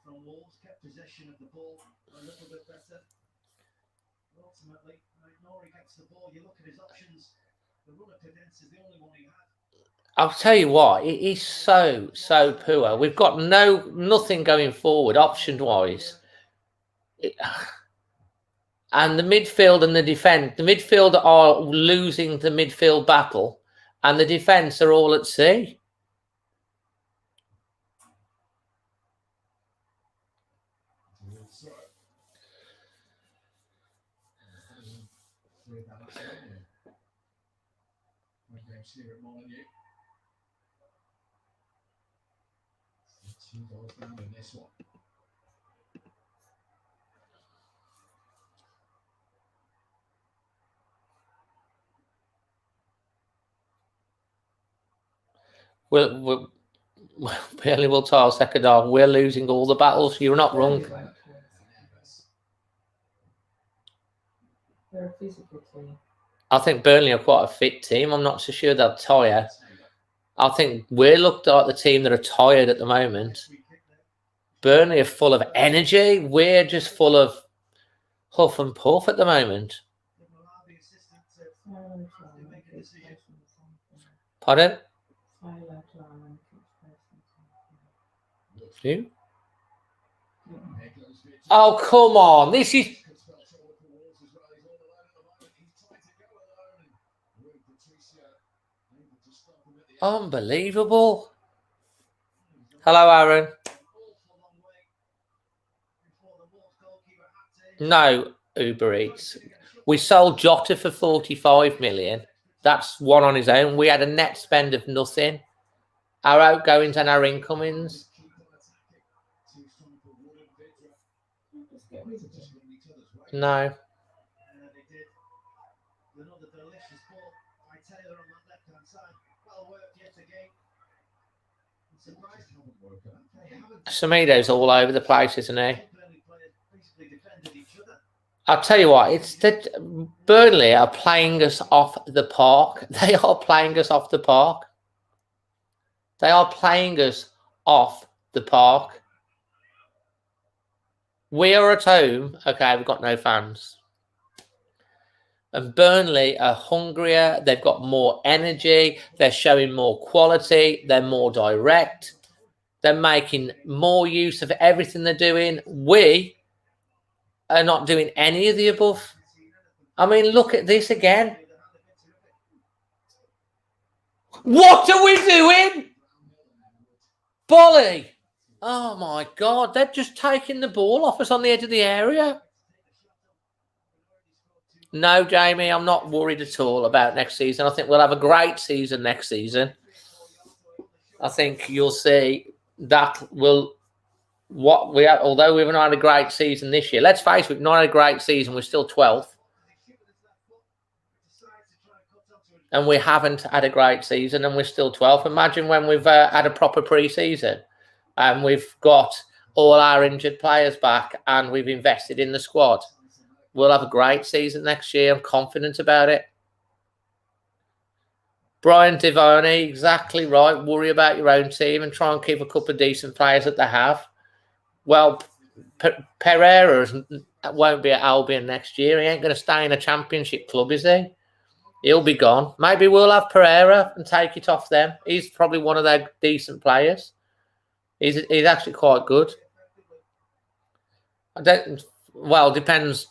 S5: From Wolves, kept possession of the ball a little bit better. Ultimately, Nori gets the ball. You look at his options. The run of Cadence is the only one he had.
S1: I'll tell you what, it is so poor. We've got nothing going forward option wise. And the midfield and the defence, the midfield are losing the midfield battle, and the defence are all at sea.
S3: Here at Molineux. 2 goals down in this one.
S1: Barely will tile second half. We're losing all the battles. You're not wrong.
S6: They're a physical team.
S1: I think Burnley are quite a fit team. I'm not so sure they'll tire. I think we're looked like the team that are tired at the moment. Burnley are full of energy. We're just full of huff and puff at the moment. Pardon? You? Oh, come on. This is... unbelievable. Hello, Aaron. No, Uber Eats. We sold Jota for 45 million. That's one on his own. We had a net spend of nothing. Our outgoings and our incomings. No. Semedo's all over the place, isn't he? I'll tell you what, it's that Burnley are playing us off the park. They are playing us off the park. They are playing us off the park. We are at home. Okay, we've got no fans. And Burnley are hungrier. They've got more energy. They're showing more quality. They're more direct. They're making more use of everything they're doing. We are not doing any of the above. I mean, look at this again. What are we doing? Bolly! Oh my God, they're just taking the ball off us on the edge of the area. No, Jamie, I'm not worried at all about next season. I think we'll have a great season next season. I think you'll see that will what we have, although we've not had a great season this year. Let's face it, we've not had a great season. We're still 12th. And we haven't had a great season and we're still 12th. Imagine when we've had a proper pre-season and we've got all our injured players back and we've invested in the squad. We'll have a great season next year. I'm confident about it. Brian Devoney, exactly right. Worry about your own team and try and keep a couple of decent players that they have. Well, Pereira won't be at Albion next year. He ain't going to stay in a championship club, is he? He'll be gone. Maybe we'll have Pereira and take it off them. He's probably one of their decent players. He's actually quite good. Well, depends.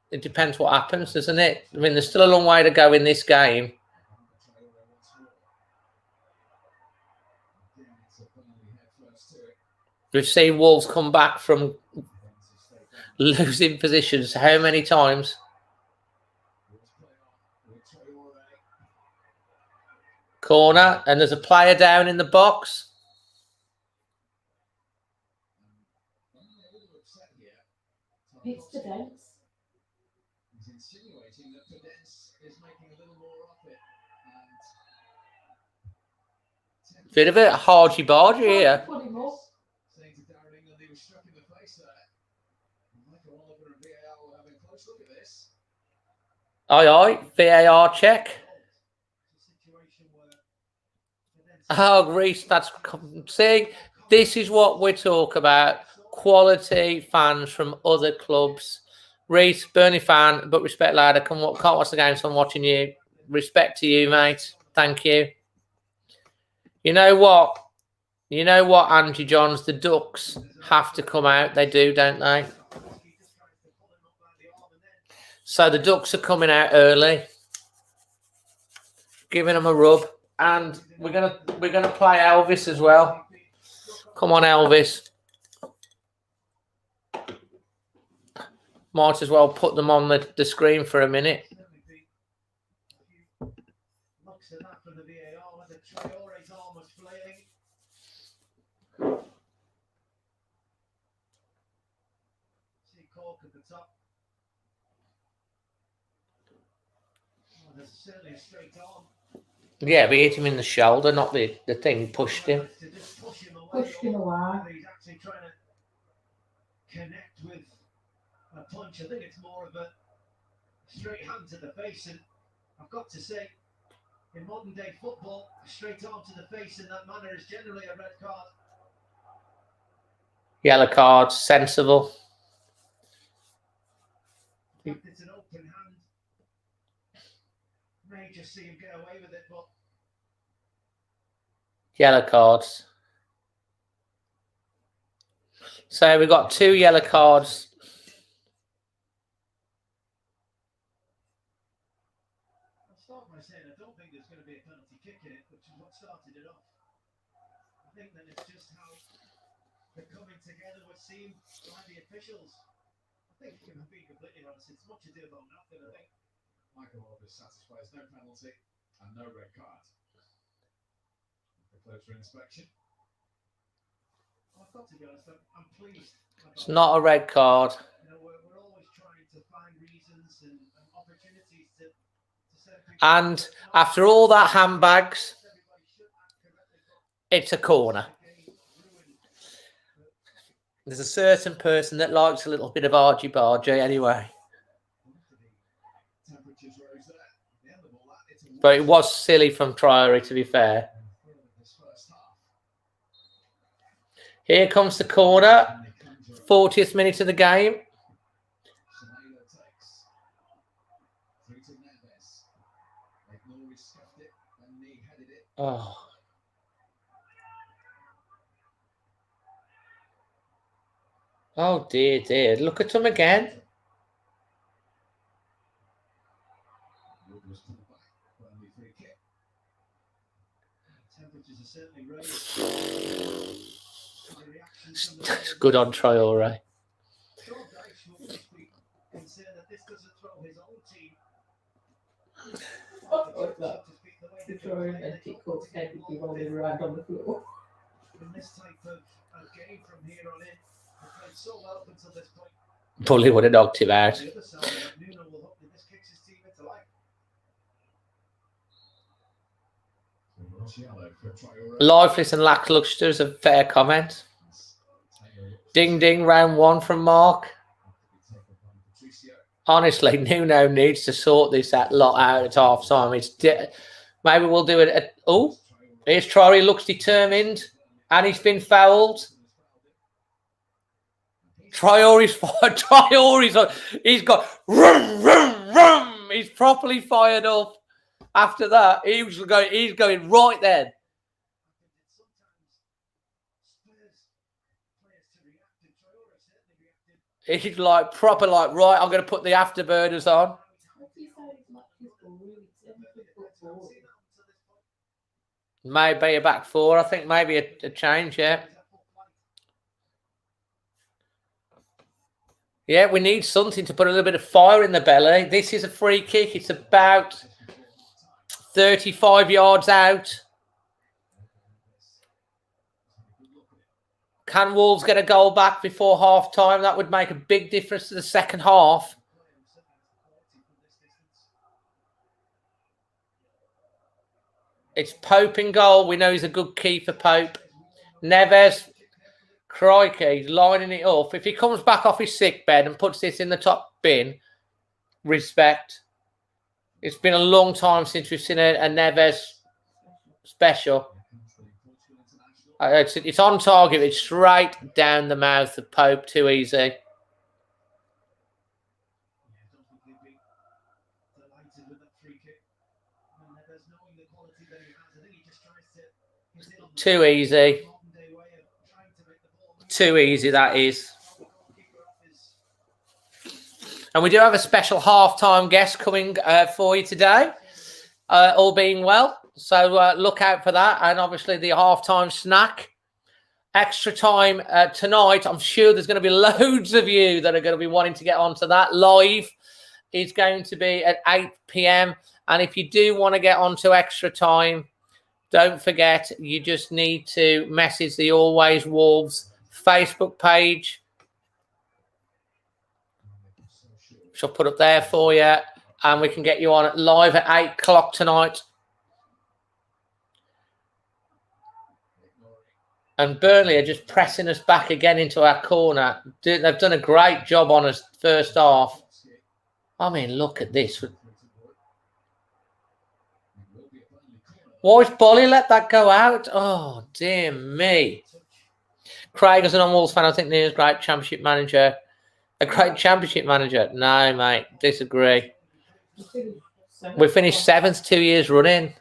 S1: It depends what happens, doesn't it? I mean, there's still a long way to go in this game. We've seen Wolves come back from losing positions how many times? Corner, and there's a player down in the box.
S6: It's the dance.
S5: He's insinuating that Podence is making a little more of it. And
S1: Bit of a hargy-bargy here.
S6: Put him up.
S5: saying to Darren England he was struck in the face there. Michael Oliver and VAR will have a close look at this.
S1: Aye, VAR check.
S5: It's a situation where
S1: Oh, Reece, that's... See, this is what we talk about. Quality fans from other clubs. Reece, Burnley fan, but respect, lad. I can't watch the game, so I'm watching you. Respect to you, mate. Thank you. You know what? You know what, Angie Johns? The Ducks have to come out. They do, don't they? So the Ducks are coming out early, giving them a rub, and we're gonna play Elvis as well. Come on, Elvis. Might as well put them on the screen for a minute.
S5: looks at that from the VAR when the Traore's arm was flailing. See Cork at the top. Oh, there's certainly a straight arm.
S1: Yeah, we hit him in the shoulder, not the thing pushed him.
S5: To just push him away.
S6: Pushed him away.
S5: He's actually trying to connect with a punch. I think it's more of a straight hand to the face, and I've got to say, in modern day football, a straight arm to the face in that manner is generally a red card.
S1: Yellow card, sensible.
S5: In fact, it's an open hand. May just see him get away with it, but
S1: Yellow cards. So we've got 2 yellow cards.
S5: I'll start by saying I don't think there's going to be a penalty kick in it, which is what started it off. I think that it's just how the coming together would seem by the officials. I think, if I'm being completely honest, it's much ado about nothing. I think Michael Oliver satisfies no penalty and no red card. The closer inspection. I've got to be honest, I'm pleased.
S1: It's not a red card.
S5: You know, we're always trying to find reasons and opportunities to set people.
S1: And after all that handbags, it's a corner. There's a certain person that likes a little bit of argy-bargy anyway. But it was silly from Traore, to be fair. Here comes the corner. 40th minute of the game. Oh. Oh dear, dear. Look at him again.
S5: Temperatures are has certainly raised the reactions from the
S1: It's good on Traore.
S5: Sean Dyche will just be concerned that this doesn't throw his own team.
S6: Like that. The drawing and kickoff head would be rolling around on the floor.
S5: In this type of game from here on in, they've played so well up until this point.
S1: Bully would have knocked him out.
S5: On the other side, Nuno will hope that this kicks his team into life.
S1: Lifeless and lackluster is a fair comment. Ding ding, round one from Mark. Honestly, Nuno needs to sort this lot out at half time. Maybe we'll do it at. Oh, here's Traore, looks determined, and he's been fouled. Traore's fired. He's got rum, rum, rum. He's properly fired up. After that, he's going right then. He's like proper, like, right, I'm going to put the afterburners on. Maybe a back four. I think maybe a change, yeah. Yeah, we need something to put a little bit of fire in the belly. This is a free kick. It's about 35 yards out. Can Wolves get a goal back before half time? That would make a big difference to the second half. It's Pope in goal. We know he's a good keeper, Pope. Neves, crikey, he's lining it up. If he comes back off his sick bed and puts this in the top bin, respect. It's been a long time since we've seen a Neves special. It's on target. It's straight down the mouth of Pope. Too easy. Too easy. Too easy, that is. And we do have a special halftime guest coming for you today, all being well. So look out for that. And obviously the halftime snack. Extra time tonight. I'm sure there's going to be loads of you that are going to be wanting to get onto that. Live is going to be at 8 p.m. And if you do want to get onto extra time, don't forget, you just need to message the Always Wolves Facebook page. Which I'll put up there for you. And we can get you on live at 8 o'clock tonight. And Burnley are just pressing us back again into our corner. They've done a great job on us first half. I mean, look at this. Why is Bolly let that go out? Oh, dear me. Craig, as an on-Wolves fan, I think Neil's a great championship manager. A great championship manager? No, mate. Disagree. We finished 7th 2 years running.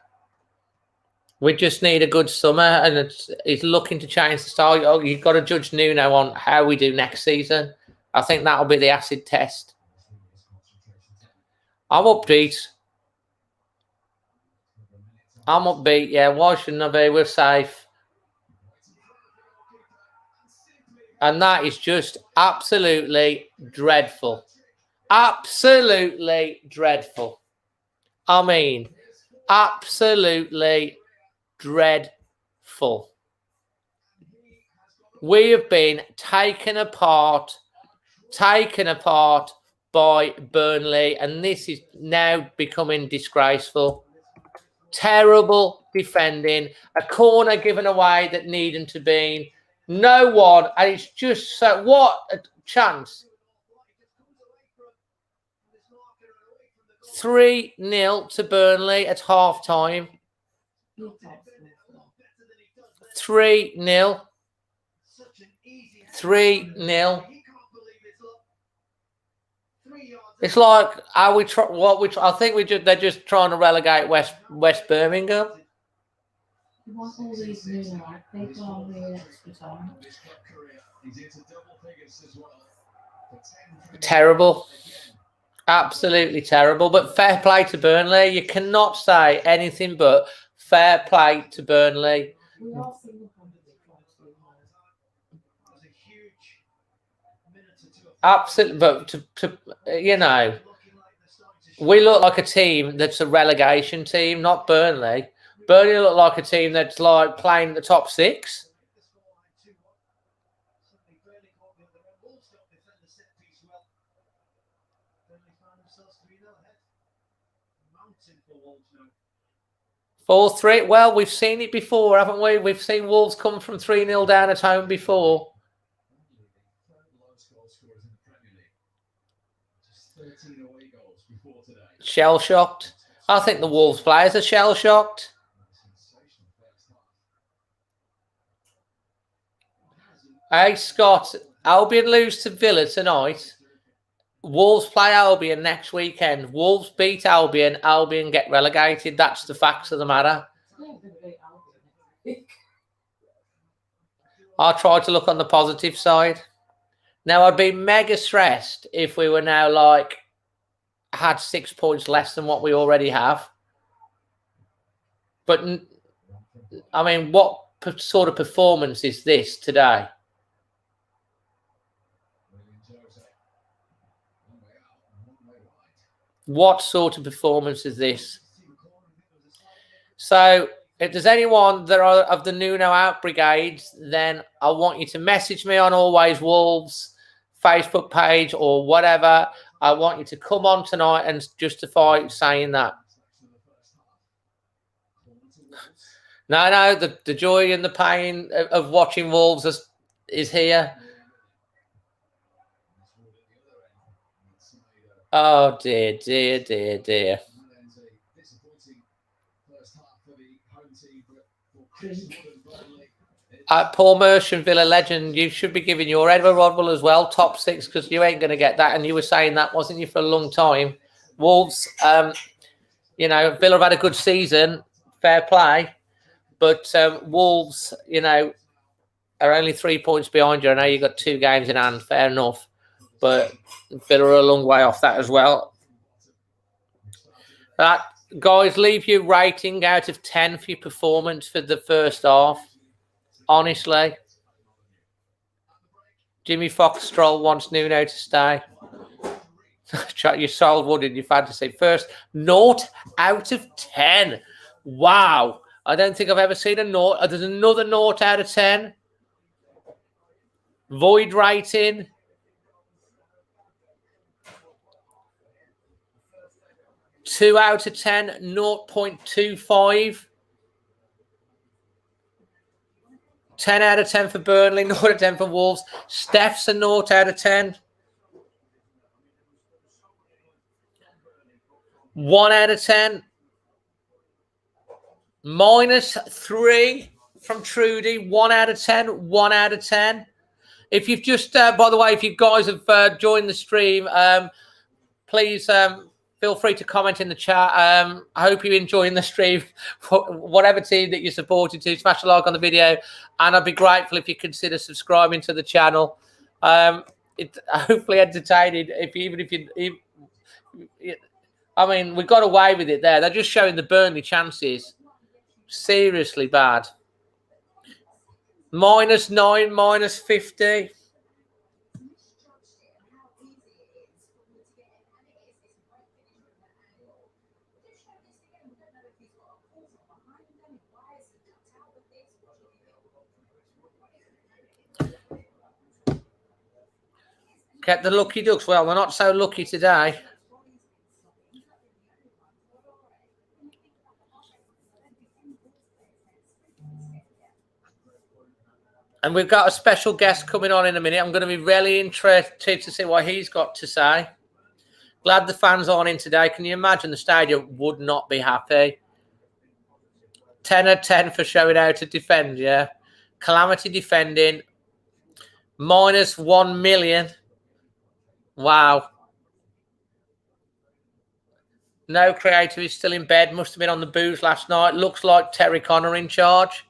S1: We just need a good summer, and he's looking to change the style. Oh, you've got to judge Nuno on how we do next season. I think that'll be the acid test. I'm upbeat. Yeah. Why shouldn't I be? We're safe. And that is just absolutely dreadful. Absolutely dreadful. I mean, absolutely dreadful. We have been taken apart by Burnley, and this is now becoming disgraceful. Terrible defending, a corner given away that needn't to be. No one, and it's just so. What a chance! 3-0 to Burnley at half time. 3-0. 3-0. It's like, are we? I think they're just trying to relegate West Birmingham. Terrible. Absolutely terrible. But fair play to Burnley. You cannot say anything but fair play to Burnley.
S6: We are single-handedly trying to do more.
S5: That was a huge minute or two.
S1: Absolutely, but you know,
S5: Looking like they're starting to
S1: we look like a team that's a relegation team, not Burnley. Burnley look like a team that's like playing the top 6.
S5: the scoreline 2-1. Certainly Burnley caught the other end. Wolves don't defend the set piece well. Burnley found themselves 3-0 ahead. Mountain for Wolves now.
S1: 4-3. Well, we've seen it before, haven't we? We've seen Wolves come from 3-0 down at home before.
S2: Third lowest goal scorers in the Premier League. Just 13 away goals before today.
S1: Shell shocked. I think the Wolves players are shell shocked.
S2: Sensational first half.
S1: Hey, Scott, Albion lose to Villa tonight. Wolves play Albion next weekend. Wolves beat Albion. Albion get relegated. That's the facts of the matter.
S6: They're going to beat Albion next week.
S1: I try to look on the positive side. Now, I'd be mega stressed if we were now like had 6 points less than what we already have. But I mean, what sort of performance is this today? What sort of performance is this? So, if there's anyone that are of the Nuno out brigades, then I want you to message me on Always Wolves Facebook page or whatever. I want you to come on tonight and justify saying that. No, the joy and the pain of watching Wolves is here. Oh, dear. Paul Mershon, Villa legend, you should be giving your Edward Rodwell as well, top 6, because you ain't going to get that. And you were saying that, wasn't you, for a long time? Wolves, you know, Villa have had a good season, fair play. But Wolves, you know, are only 3 points behind you. I know you've got 2 games in hand, fair enough. But Villa are a long way off that as well. Guys, leave your rating out of 10 for your performance for the first half. Honestly. Jimmy Foxstroll wants Nuno to stay. You sold one in your fantasy. First, 0 out of 10. Wow. I don't think I've ever seen a 0. There's another 0 out of 10. Void rating. Two out of 10, 0.25. 10 out of 10 for Burnley, 0 out of 10 for Wolves. Steph's a 0 out of 10. 1 out of 10. -3 from Trudy. 1 out of 10. 1 out of 10. If you've just, by the way, if you guys have joined the stream, please feel free to comment in the chat. I hope you're enjoying the stream. Whatever team that you're supporting to, smash a like on the video. And I'd be grateful if you consider subscribing to the channel. It's hopefully entertaining. I mean, we got away with it there. They're just showing the Burnley chances. Seriously bad. -9, -50. Kept the lucky ducks. Well, they're not so lucky today. And we've got a special guest coming on in a minute. I'm going to be really interested to see what he's got to say. Glad the fans aren't in today. Can you imagine the stadium would not be happy? 10 out of 10 for showing how to defend, yeah. Calamity defending. -1 million. Wow. No creator is still in bed. Must have been on the booze last night. Looks like Terry Connor in charge.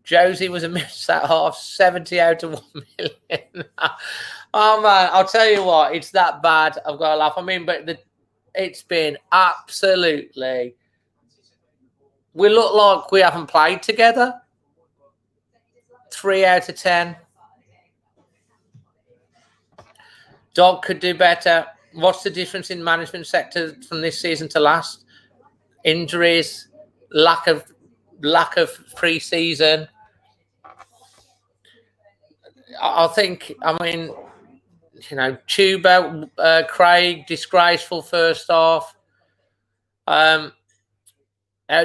S1: Josie was a miss that half. 70 out of 1 million. Oh, man. I'll tell you what. It's that bad. I've got to laugh. I mean, but it's been absolutely... We look like we haven't played together. 3 out of 10. Dog could do better. What's the difference in management sector from this season to last? Injuries, lack of pre-season. I think, I mean, you know, Tuba, Craig, disgraceful first half. How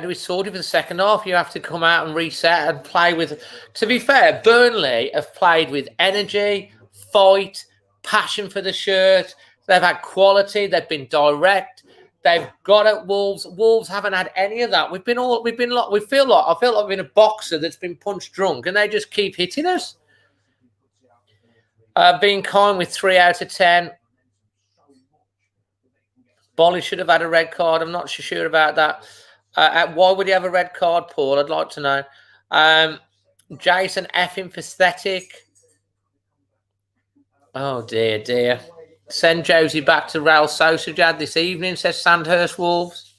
S1: do we sort it for the second half? You have to come out and reset and play with... To be fair, Burnley have played with energy, fight, passion for the shirt. They've had quality. They've been direct. They've got at Wolves. Wolves haven't had any of that. I feel like we've been a boxer that's been punched drunk, and they just keep hitting us. Being kind with 3 out of 10. Bolly should have had a red card. I'm not sure about that. Why would he have a red card, Paul? I'd like to know. Jason effing pathetic. Oh, dear. Send Josie back to Real Sociedad this evening, says Sandhurst Wolves.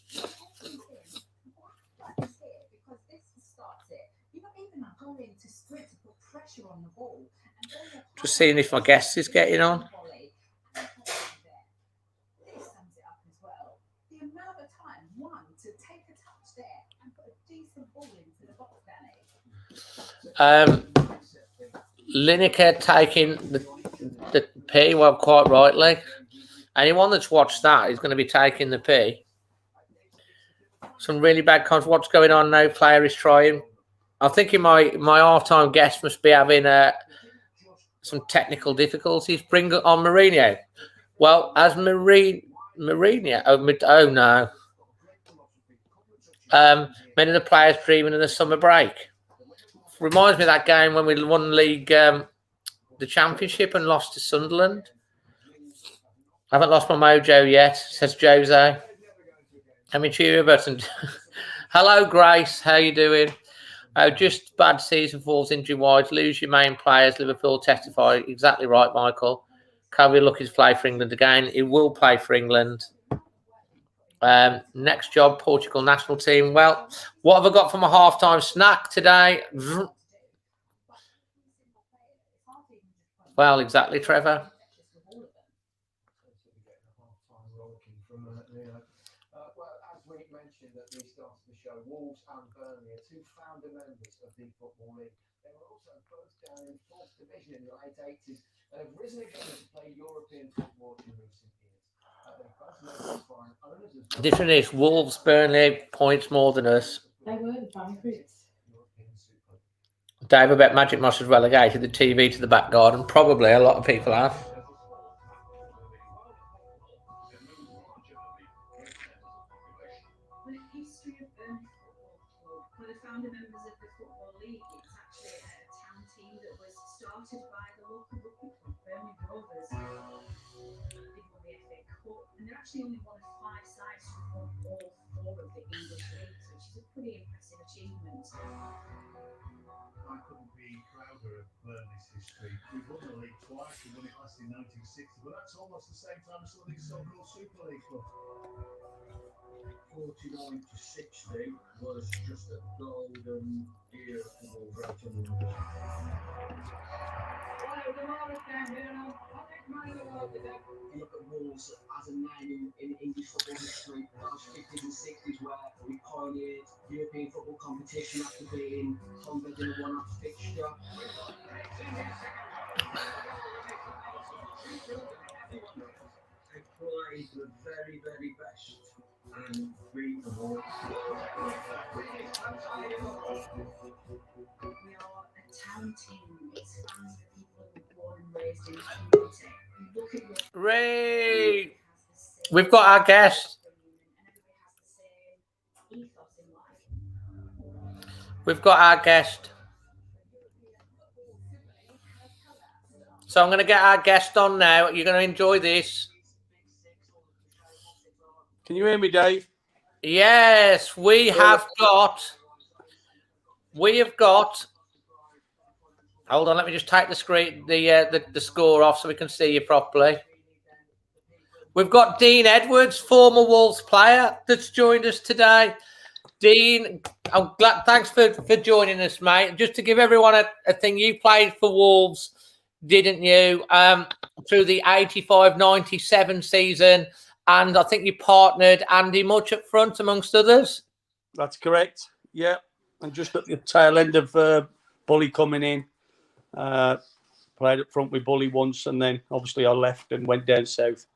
S1: Just seeing if my guest is getting on. Lineker taking the P, well, quite rightly. Anyone that's watched that is going to be taking the P. Some really bad cons. What's going on? No player is trying. I'm thinking my half-time guest must be having some technical difficulties. Bring on Mourinho. Well, as Mourinho, oh no. Many of the players dreaming of the summer break. Reminds me of that game when we won league, the championship, and lost to Sunderland. I haven't lost my mojo yet, says Jose. Let me cheer you button. Hello, Grace. How you doing? Just bad season for Wolves injury wise. Lose your main players. Liverpool testify. Exactly right, Michael. Calvin Lucky's play for England again. He will play for England. Next job, Portugal national team. Well, what have I got for my half-time snack today? Well, exactly, Trevor.
S7: Well, as we mentioned at the start of the show, Wolves and Burnley are two founder members of the Football League. They were also both down in 4th division in the late 80s and have risen again to play European football in recent years. They've both made this fine owners as well.
S1: Different is Wolves, Burnley, points more than us.
S6: They were the favourites.
S1: Dave, I bet Magic Moss has relegated the TV to the back garden. Probably a lot of people have.
S4: The history of Burnley Football Club, one of the founder members of the Football League, it's actually a town team that was started by the local rugby club, Burnley Rovers. They won the FA Cup, and they're actually only one of 5 sides to won all 4 of the English leagues, which is a pretty impressive achievement.
S3: I couldn't be prouder of Burnley's history. We've won the league twice. We won it last in 1960, but that's almost the same time as some of these so-called Super League clubs. 49 to 60 was just a golden era for Wolverhampton.
S7: Look at Wolves as a name in English football history. Those 50s and 60s where we pioneered European football competition after being humbled in a one-off fixture. They played the very, very best and beat them all.
S4: We are a town team. It's fans of people who were born and raised in the community. Look at your
S1: Ray, we've got our guest. We've got our guest. So I'm going to get our guest on now. You're going to enjoy this.
S8: Can you hear me, Dave?
S1: Yes, we have got. Hold on, let me just take the screen, the score off so we can see you properly. We've got Dean Edwards, former Wolves player, that's joined us today. Dean, I'm glad. Thanks for joining us, mate. Just to give everyone a thing, you played for Wolves, didn't you? Through the 85-97 season, and I think you partnered Andy Much up front, amongst others.
S8: That's correct. Yeah, and just at the tail end of Bully coming in, played up front with Bully once, and then obviously I left and went down south.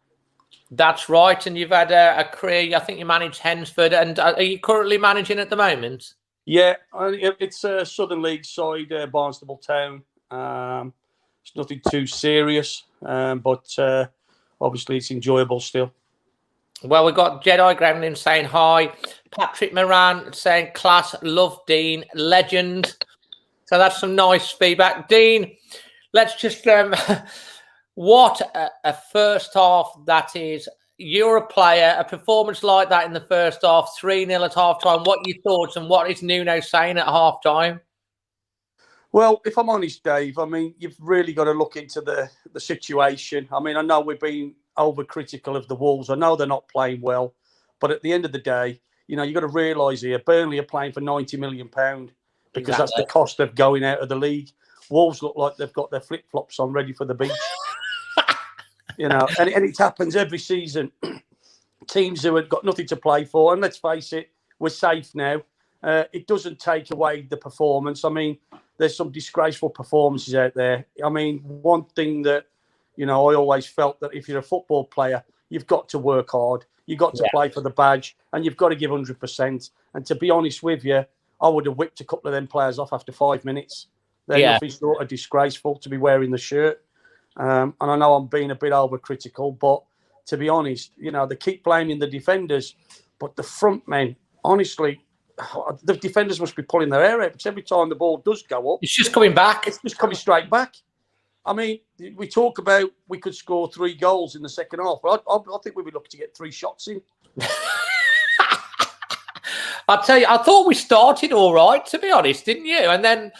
S1: That's right, and you've had a career. I think you managed Hensford, and are you currently managing at the moment?
S8: Yeah, it's a Southern League side, Barnstable Town. It's nothing too serious, but obviously it's enjoyable still.
S1: Well, we've got Jedi Gremlin saying hi. Patrick Moran saying class, love Dean, legend. So that's some nice feedback. Dean, let's just... what a first half that is. You're a player, a performance like that in the first half, 3-0 at half-time. What are your thoughts and what is Nuno saying at half-time?
S8: Well, if I'm honest, Dave, I mean, you've really got to look into the situation. I mean, I know we've been overcritical of the Wolves. I know they're not playing well. But at the end of the day, you know, you've got to realise here, Burnley are playing for £90 million because that's the cost of going out of the league. Wolves look like they've got their flip-flops on ready for the beach. You know, and it happens every season. Teams who have got nothing to play for, and let's face it, we're safe now. It doesn't take away the performance. I mean, there's some disgraceful performances out there. I mean, one thing that, you know, I always felt that if you're a football player, you've got to work hard. You've got to play for the badge, and you've got to give 100%. And to be honest with you, I would have whipped a couple of them players off after 5 minutes. They're nothing short of disgraceful to be wearing the shirt. And I know I'm being a bit overcritical, but to be honest, you know, they keep blaming the defenders, but the front men, honestly, the defenders must be pulling their hair out because every time the ball does go up,
S1: it's just coming back.
S8: It's just coming straight back. I mean, we talk about we could score 3 goals in the second half, but I think we'd be lucky to get 3 shots in.
S1: I'll tell you, I thought we started all right, to be honest, didn't you? And then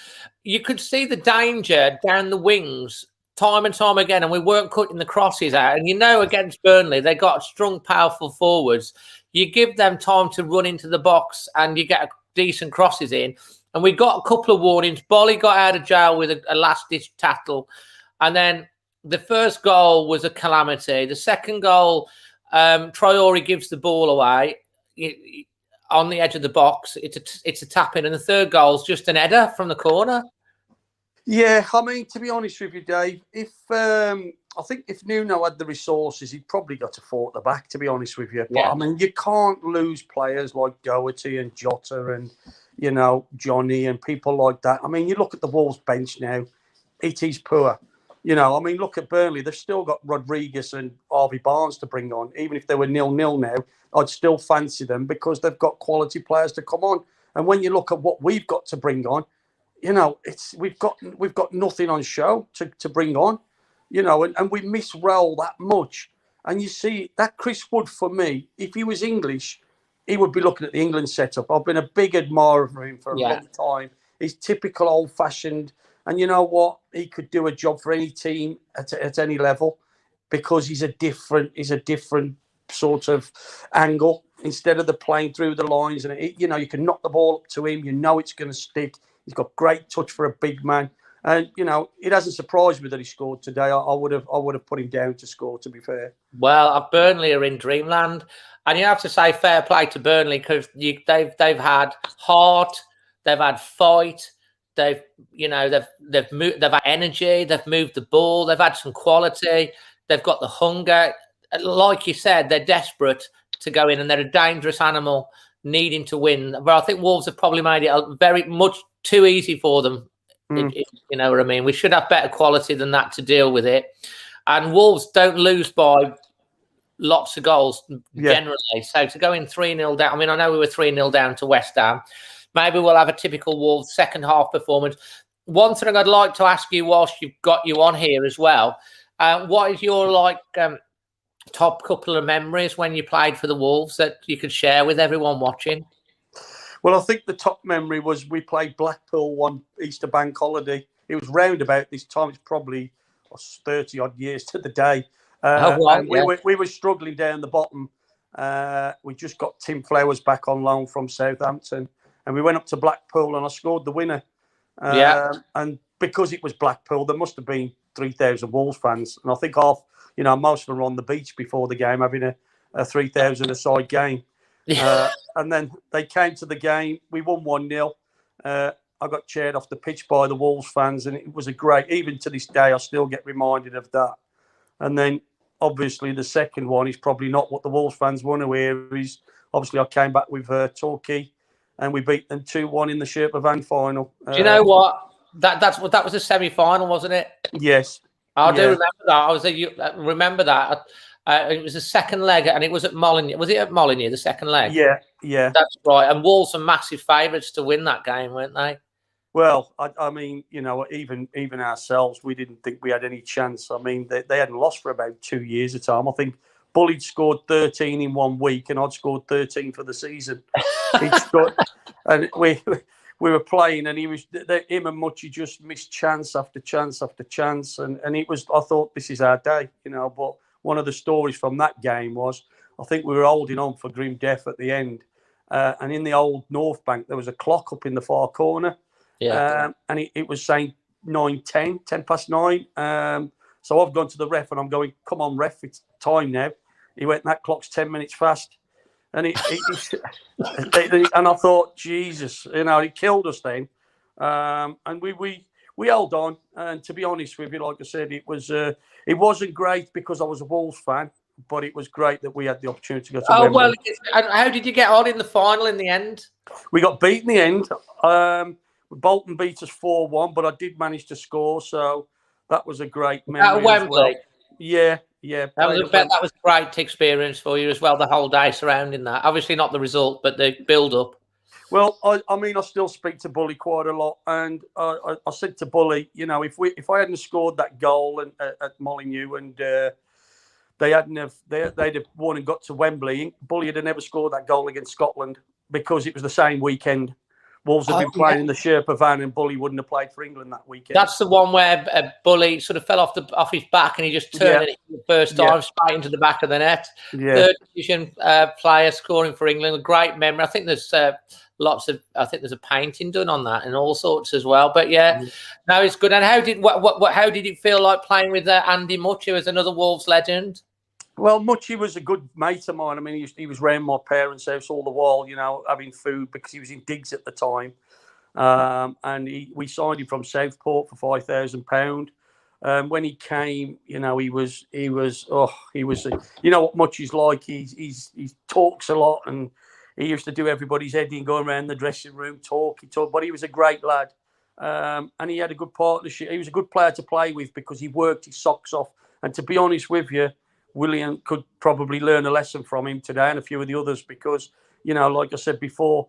S1: you could see the danger down the wings time and time again, and we weren't cutting the crosses out. And you know, against Burnley, they got strong, powerful forwards. You give them time to run into the box and you get decent crosses in. And we got a couple of warnings. Bolly got out of jail with a last-ditch tackle. And then the first goal was a calamity. The second goal, Traore gives the ball away on the edge of the box. It's a tap-in. And the third goal is just an header from the corner.
S8: Yeah, I mean, to be honest with you, Dave, I think if Nuno had the resources, he'd probably got a 4 at the back, to be honest with you. But, I mean, you can't lose players like Doherty and Jota and, you know, Johnny and people like that. I mean, you look at the Wolves bench now, it is poor. You know, I mean, look at Burnley. They've still got Rodriguez and Harvey Barnes to bring on. Even if they were 0-0 now, I'd still fancy them because they've got quality players to come on. And when you look at what we've got to bring on, you know, we've got nothing on show to bring on, you know, and we miss Raul that much. And you see that Chris Wood, for me, if he was English, he would be looking at the England setup. I've been a big admirer of him for a long time. He's typical old-fashioned, and you know what? He could do a job for any team at any level because he's a different sort of angle instead of the playing through the lines. And you know, you can knock the ball up to him. You know it's going to stick. He's got great touch for a big man, and you know it hasn't surprised me that he scored today. I would have put him down to score. To be fair,
S1: well, Burnley are in dreamland, and you have to say fair play to Burnley because they've had heart, they've had fight, they've had energy, they've moved the ball, they've had some quality, they've got the hunger. Like you said, they're desperate to go in, and they're a dangerous animal needing to win. But I think Wolves have probably made it very much too easy for them. You know what I mean? We should have better quality than that to deal with it. And Wolves don't lose by lots of goals generally. So to go in 3-0 down, I mean, I know we were 3-0 down to West Ham. Maybe we'll have a typical Wolves second half performance. One thing I'd like to ask you whilst you've got you on here as well, what is your top couple of memories when you played for the Wolves that you could share with everyone watching?
S8: Well, I think the top memory was we played Blackpool one Easter bank holiday. It was round about this time. It's probably 30 odd years to the day. We were struggling down the bottom, We just got Tim Flowers back on loan from Southampton, and we went up to Blackpool, and I scored the winner. And because it was Blackpool, there must have been 3,000 Wolves fans, and I think most of them were on the beach before the game having a 3,000 aside game. And then they came to the game. We won 1-0. I got cheered off the pitch by the Wolves fans, and it was even to this day, I still get reminded of that. And then, obviously, the second one is probably not what the Wolves fans want to hear. Obviously, I came back with Torquay, and we beat them 2-1 in the Sherpa Van final.
S1: Do you know what? That was a semi-final, wasn't it?
S8: Yes.
S1: I do remember that. Remember that. It was the second leg, and it was at Molineux. Was it at Molineux, the second leg?
S8: Yeah.
S1: That's right. And Wolves were massive favourites to win that game, weren't they?
S8: Well, I mean, even ourselves, we didn't think we had any chance. I mean, they hadn't lost for about 2 years at a time. I think Bullied scored 13 in 1 week, and I'd scored 13 for the season. And we were playing, and him and Muchie just missed chance after chance after chance, and it was. I thought, this is our day, But one of the stories from that game was, I think we were holding on for grim death at the end, and in the old North Bank there was a clock up in the far corner. And it was saying 9:10, 10 past 9. So I've gone to the ref and I'm going, come on, ref, it's time now. He went, that clock's 10 minutes fast. And and I thought, Jesus, it killed us then. And we held on. And to be honest with you, like I said, it wasn't great because I was a Wolves fan, but it was great that we had the opportunity to go to Wembley.
S1: Well, and how did you get on in the final in the end?
S8: We got beat in the end. Bolton beat us 4-1, but I did manage to score, so that was a great memory.
S1: At Wembley?
S8: Well. Yeah.
S1: That was a great experience for you as well, the whole day surrounding that. Obviously not the result, but the build-up.
S8: Well, I still speak to Bully quite a lot, and I said to Bully, if I hadn't scored that goal at Molineux and they'd have won and got to Wembley, Bully would have never scored that goal against Scotland because it was the same weekend. Wolves had been playing in the Sherpa Van, and Bully wouldn't have played for England that weekend.
S1: That's the one where Bully sort of fell off his back and he just turned it for the first time straight into the back of the net. Third division player scoring for England. A great memory. I think there's there's a painting done on that and all sorts as well. But no, it's good. And how did it feel like playing with Andy Much, who is another Wolves legend?
S8: Well, Muchie was a good mate of mine. I mean, he was round my parents' house all the while, having food because he was in digs at the time. And we signed him from Southport for £5,000. When he came, he was what Muchie's like. He talks a lot, and he used to do everybody's head in, going around the dressing room, talk. But he was a great lad, and he had a good partnership. He was a good player to play with because he worked his socks off. And to be honest with you, William could probably learn a lesson from him today and a few of the others because, like I said before,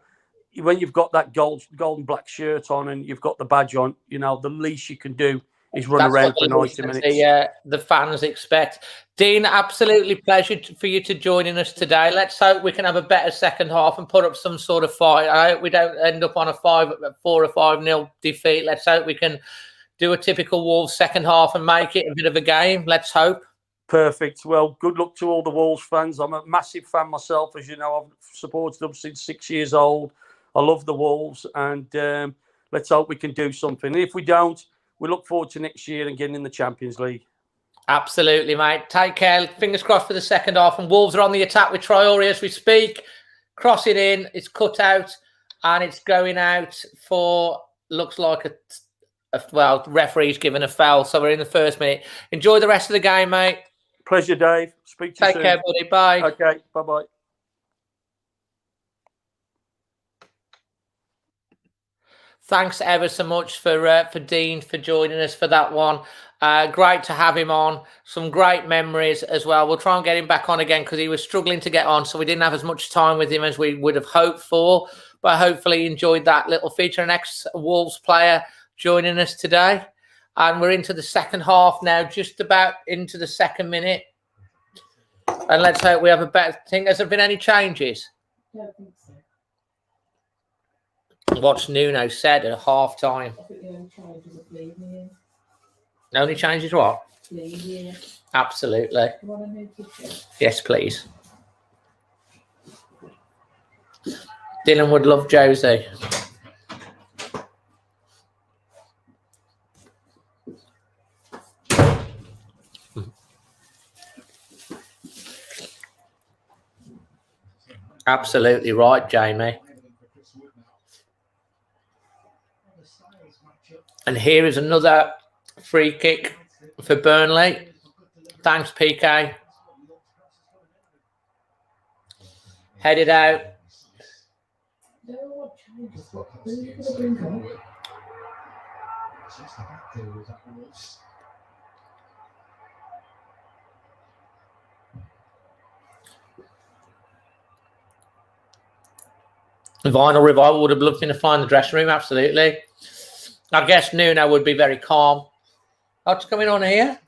S8: when you've got that golden black shirt on and you've got the badge on, the least you can do is run around for 90 minutes.
S1: The fans expect. Dean, absolutely pleasure for you to joining us today. Let's hope we can have a better second half and put up some sort of fight. I hope we don't end up on a 4 or 5-0 defeat. Let's hope we can do a typical Wolves second half and make it a bit of a game. Let's hope.
S8: Perfect. Well, good luck to all the Wolves fans. I'm a massive fan myself, as you know. I've supported them since 6 years old. I love the Wolves, and let's hope we can do something. And if we don't, we look forward to next year and getting in the Champions League.
S1: Absolutely, mate. Take care. Fingers crossed for the second half. And Wolves are on the attack with Traore as we speak. Cross it in. It's cut out, and it's going out for, looks like referee's given a foul. So we're in the first minute. Enjoy the rest of the game, mate.
S8: Pleasure, Dave. Speak to you soon.
S1: Take care, buddy. Bye.
S8: Okay, bye-bye.
S1: Thanks ever so much for Dean for joining us for that one. Great to have him on. Some great memories as well. We'll try and get him back on again because he was struggling to get on, so we didn't have as much time with him as we would have hoped for. But hopefully he enjoyed that little feature. An ex-Wolves player joining us today. And we're into the second half now, just about into the second minute. And let's hope we have a better thing. Has there been any changes?
S6: I don't think so.
S1: What's Nuno said at half time?
S6: I think the only change was a bleed here.
S1: The only change is what?
S6: Bleed here.
S1: Absolutely.
S6: You want a new picture?
S1: Yes, please. Dylan would love Josie. Absolutely right, Jamie. And here is another free kick for Burnley. Thanks, PK. Headed out. Vinyl Revival would have loved him to find the dressing room, absolutely. I guess Nuno would be very calm. What's going on here?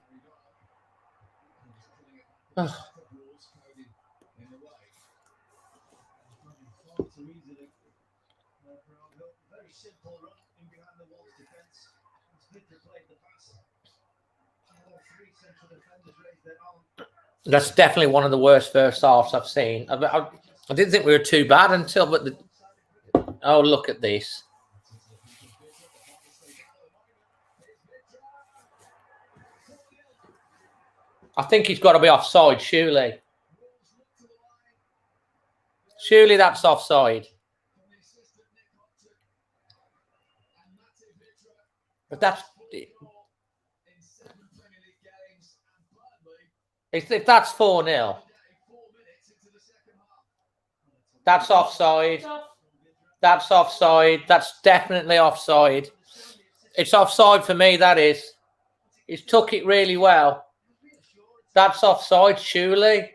S1: Oh. That's definitely one of the worst first halves I've seen. I didn't think we were too bad until, but oh, look at this. I think he's got to be offside, surely. Surely that's offside. But that's... If that's 4-0, that's offside. That's offside. That's definitely offside. It's offside for me, that is. He's took it really well. That's offside, surely.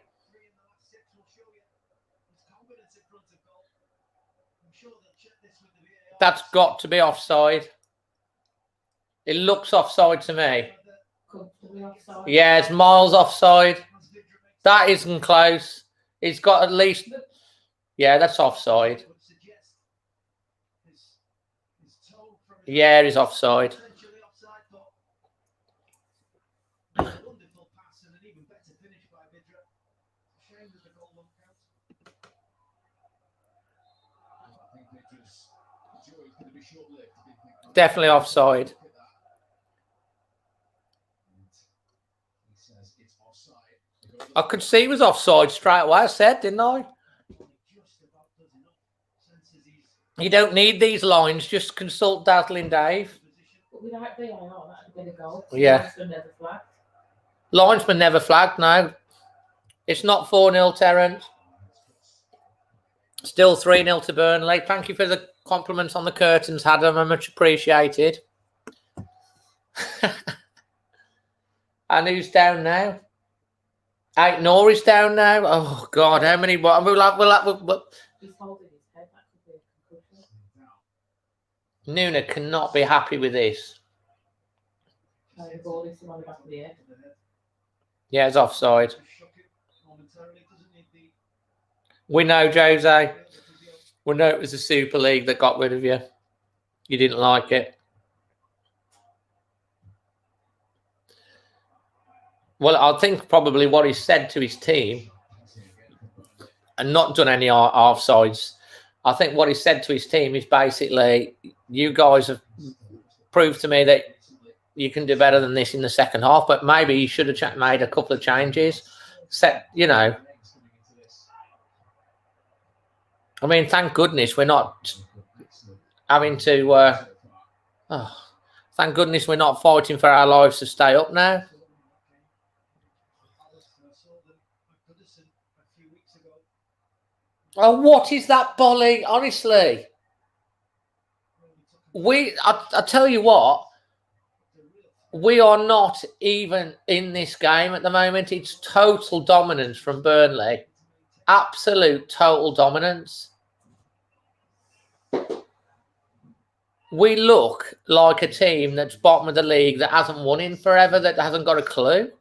S1: That's got to be offside. It looks offside to me. Yeah, it's miles offside. That isn't close. He's got at least... Yeah, that's offside. Yeah, he's offside. Definitely offside. I could see he was offside straight away, I said, didn't I? You don't need these lines, just consult Dazzling Dave.
S6: But without VAR, that would have been a goal.
S1: Yeah. Linesman never flagged, no. It's not 4-0, Terence. Still 3-0 to Burnley. Thank you for the compliments on the curtains, Adam. I'm much appreciated. And who's down now? Out Norris down now. Oh God, how many? We'll
S6: He's holding his head. That could be a concussion.
S1: Nuno cannot be happy with this.
S6: The ball is on the back of the head.
S1: Yeah, it's offside. We know, Jose. We know it was the Super League that got rid of you. You didn't like it. Well, I think probably what he said to his team, and not done any offsides, I think what he said to his team is basically, you guys have proved to me that you can do better than this in the second half, but maybe you should have made a couple of changes. You know. I mean, thank goodness we're not having to... thank goodness we're not fighting for our lives to stay up now. Oh, what is that volley? Honestly. I tell you what, we are not even in this game at the moment. It's total dominance from Burnley. Absolute total dominance. We look like a team that's bottom of the league, that hasn't won in forever, that hasn't got a clue.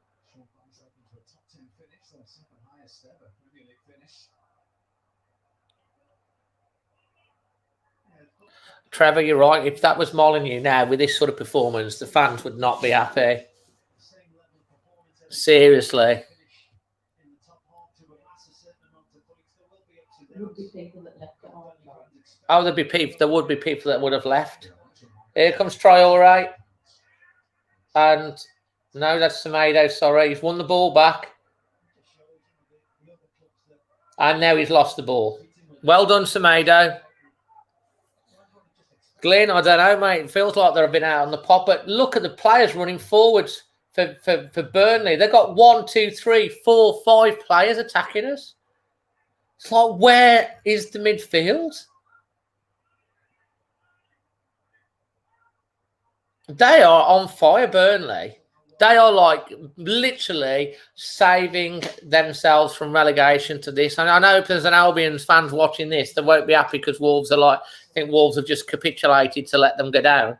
S1: Trevor, you're right. If that was Molineux now, with this sort of performance, the fans would not be happy. Seriously.
S6: There would be people that left it on.
S1: Oh, there would be people that would have left. Here comes Traore. And no, that's Semedo, sorry. He's won the ball back. And now he's lost the ball. Well done, Semedo. Glenn, I don't know, mate. It feels like they've been out on the pop. But look at the players running forwards for Burnley. They've got 1, 2, 3, 4, 5 players attacking us. It's like, where is the midfield? They are on fire, Burnley. They are like literally saving themselves from relegation to this. And I know if there's an Albion fans watching this, they won't be happy because Wolves are like, I think Wolves have just capitulated to let them go down.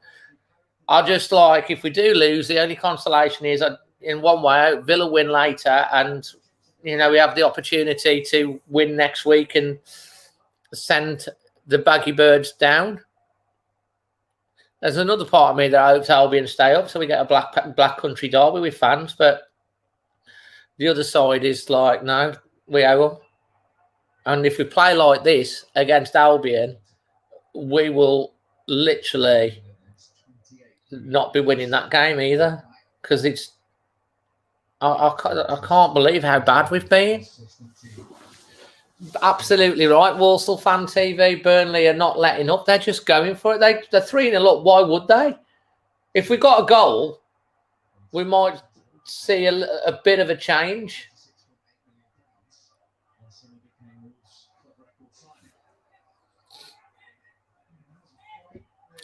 S1: I just like, if we do lose, the only consolation is in one way, Villa win later and, you know, we have the opportunity to win next week and send the Baggy Birds down. There's another part of me that hopes Albion stay up, so we get a black country derby with fans. But the other side is like, no, we owe them. And if we play like this against Albion, we will literally not be winning that game either. Because it's, I can't believe how bad we've been. Absolutely right. Walsall Fan TV, Burnley are not letting up. They're just going for it. They're 3-0 up. Why would they? If we got a goal, we might see a bit of a change.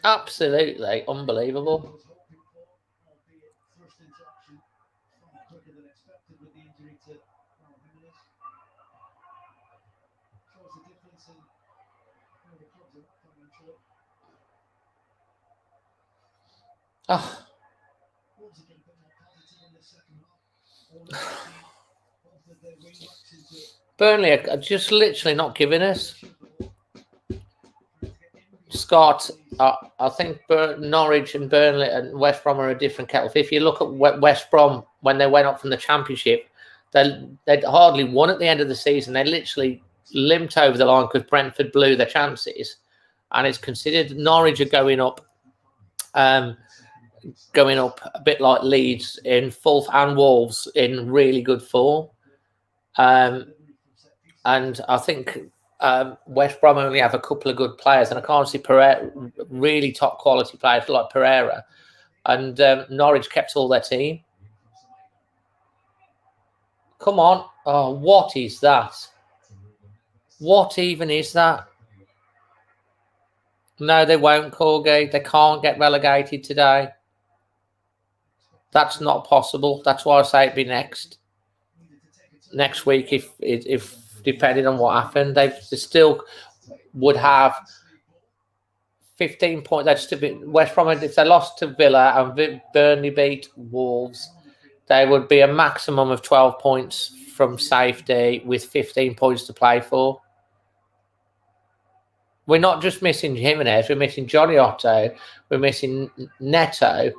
S1: Absolutely unbelievable. Oh. Burnley are just literally not giving us. Scott, I think Norwich and Burnley and West Brom are a different kettle. If you look at West Brom, when they went up from the Championship, they'd hardly won at the end of the season. They literally limped over the line because Brentford blew their chances. And it's considered Norwich are going up a bit like Leeds in full and Wolves in really good form. And I think West Brom only have a couple of good players, and I can't see really top quality players like Pereira. And Norwich kept all their team. Come on. Oh, what is that? What even is that? No, they won't, Corgi. They can't get relegated today. That's not possible. That's why I say it'd be next week if depending on what happened. They still would have 15 points. They'd still be West Brom. If they lost to Villa and Burnley beat Wolves, they would be a maximum of 12 points from safety with 15 points to play for. We're not just missing Jimenez. We're missing Johnny Otto. We're missing Neto.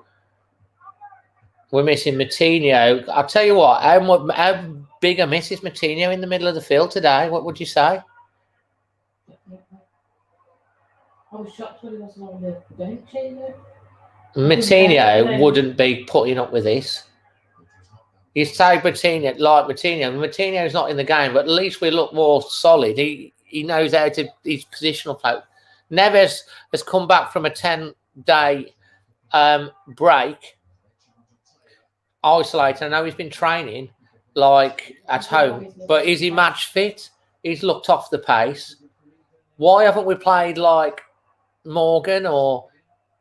S1: We're missing Moutinho. I'll tell you what, how big a miss is Moutinho in the middle of the field today? What would you say?
S6: I was shocked when he wasn't on the bench either.
S1: Moutinho wouldn't be putting up with this. You say Moutinho, like Moutinho. Moutinho's not in the game, but at least we look more solid. He knows how to, his positional play. Neves has come back from a 10-day break. Isolated. I know he's been training like at home, but is he match fit? He's looked off the pace. Why haven't we played like Morgan or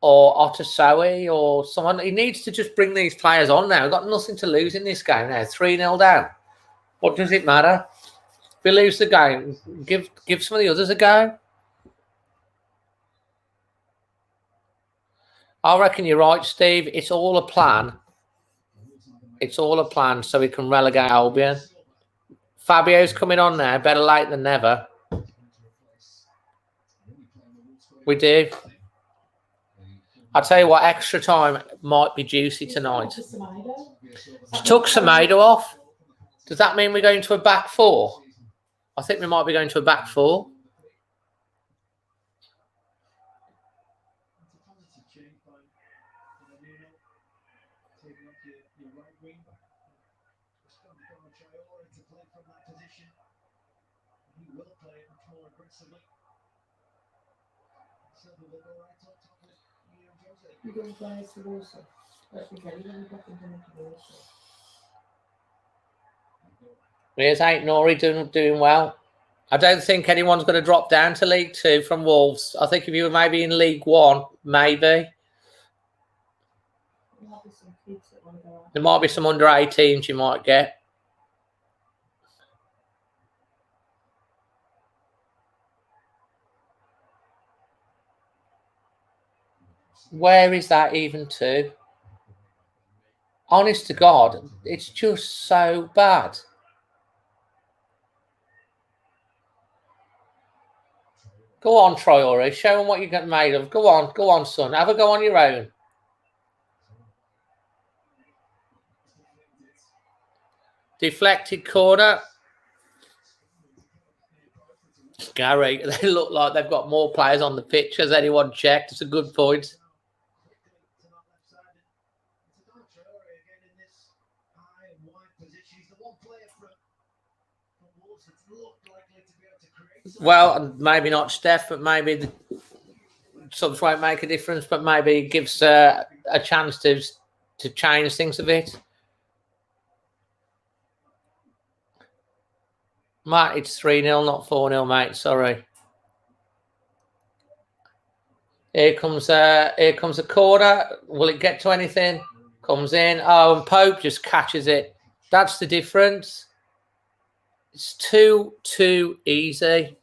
S1: Otasoe or someone? He needs to just bring these players on now. We've got nothing to lose in this game now. 3-0 down. What does it matter? If we lose the game, give some of the others a go. I reckon you're right, Steve. It's all a plan. It's all a plan so we can relegate Albion. Fabio's coming on now. Better late than never. We do. I'll tell you what, extra time might be juicy tonight. Took Semedo off. Does that mean we're going to a back four? I think we might be going to a back four.
S5: trying to play from that position. He will play it much more aggressively. Silva will go right on top of Jose.
S6: He goes by Sarosa. Let's forget, he went back into Sarosa.
S1: Here's Ain't Nori doing well. I don't think anyone's going to drop down to League 2 from Wolves. I think if you were maybe in League 1, maybe. There might be some under 18s you might get. Where is that even to? Honest to God, it's just so bad. Go on, Traore. Show them what you got made of. Go on, son. Have a go on your own. Deflected corner. Gary, they look like they've got more players on the pitch. Has anyone checked? It's a good point. Well, maybe not Steph, but maybe the subs won't make a difference, but maybe it gives a chance to change things a bit. Matt, it's 3-0, not 4-0, mate. Sorry. Here comes a corner. Will it get to anything? Comes in. Oh, and Pope just catches it. That's the difference. It's too easy.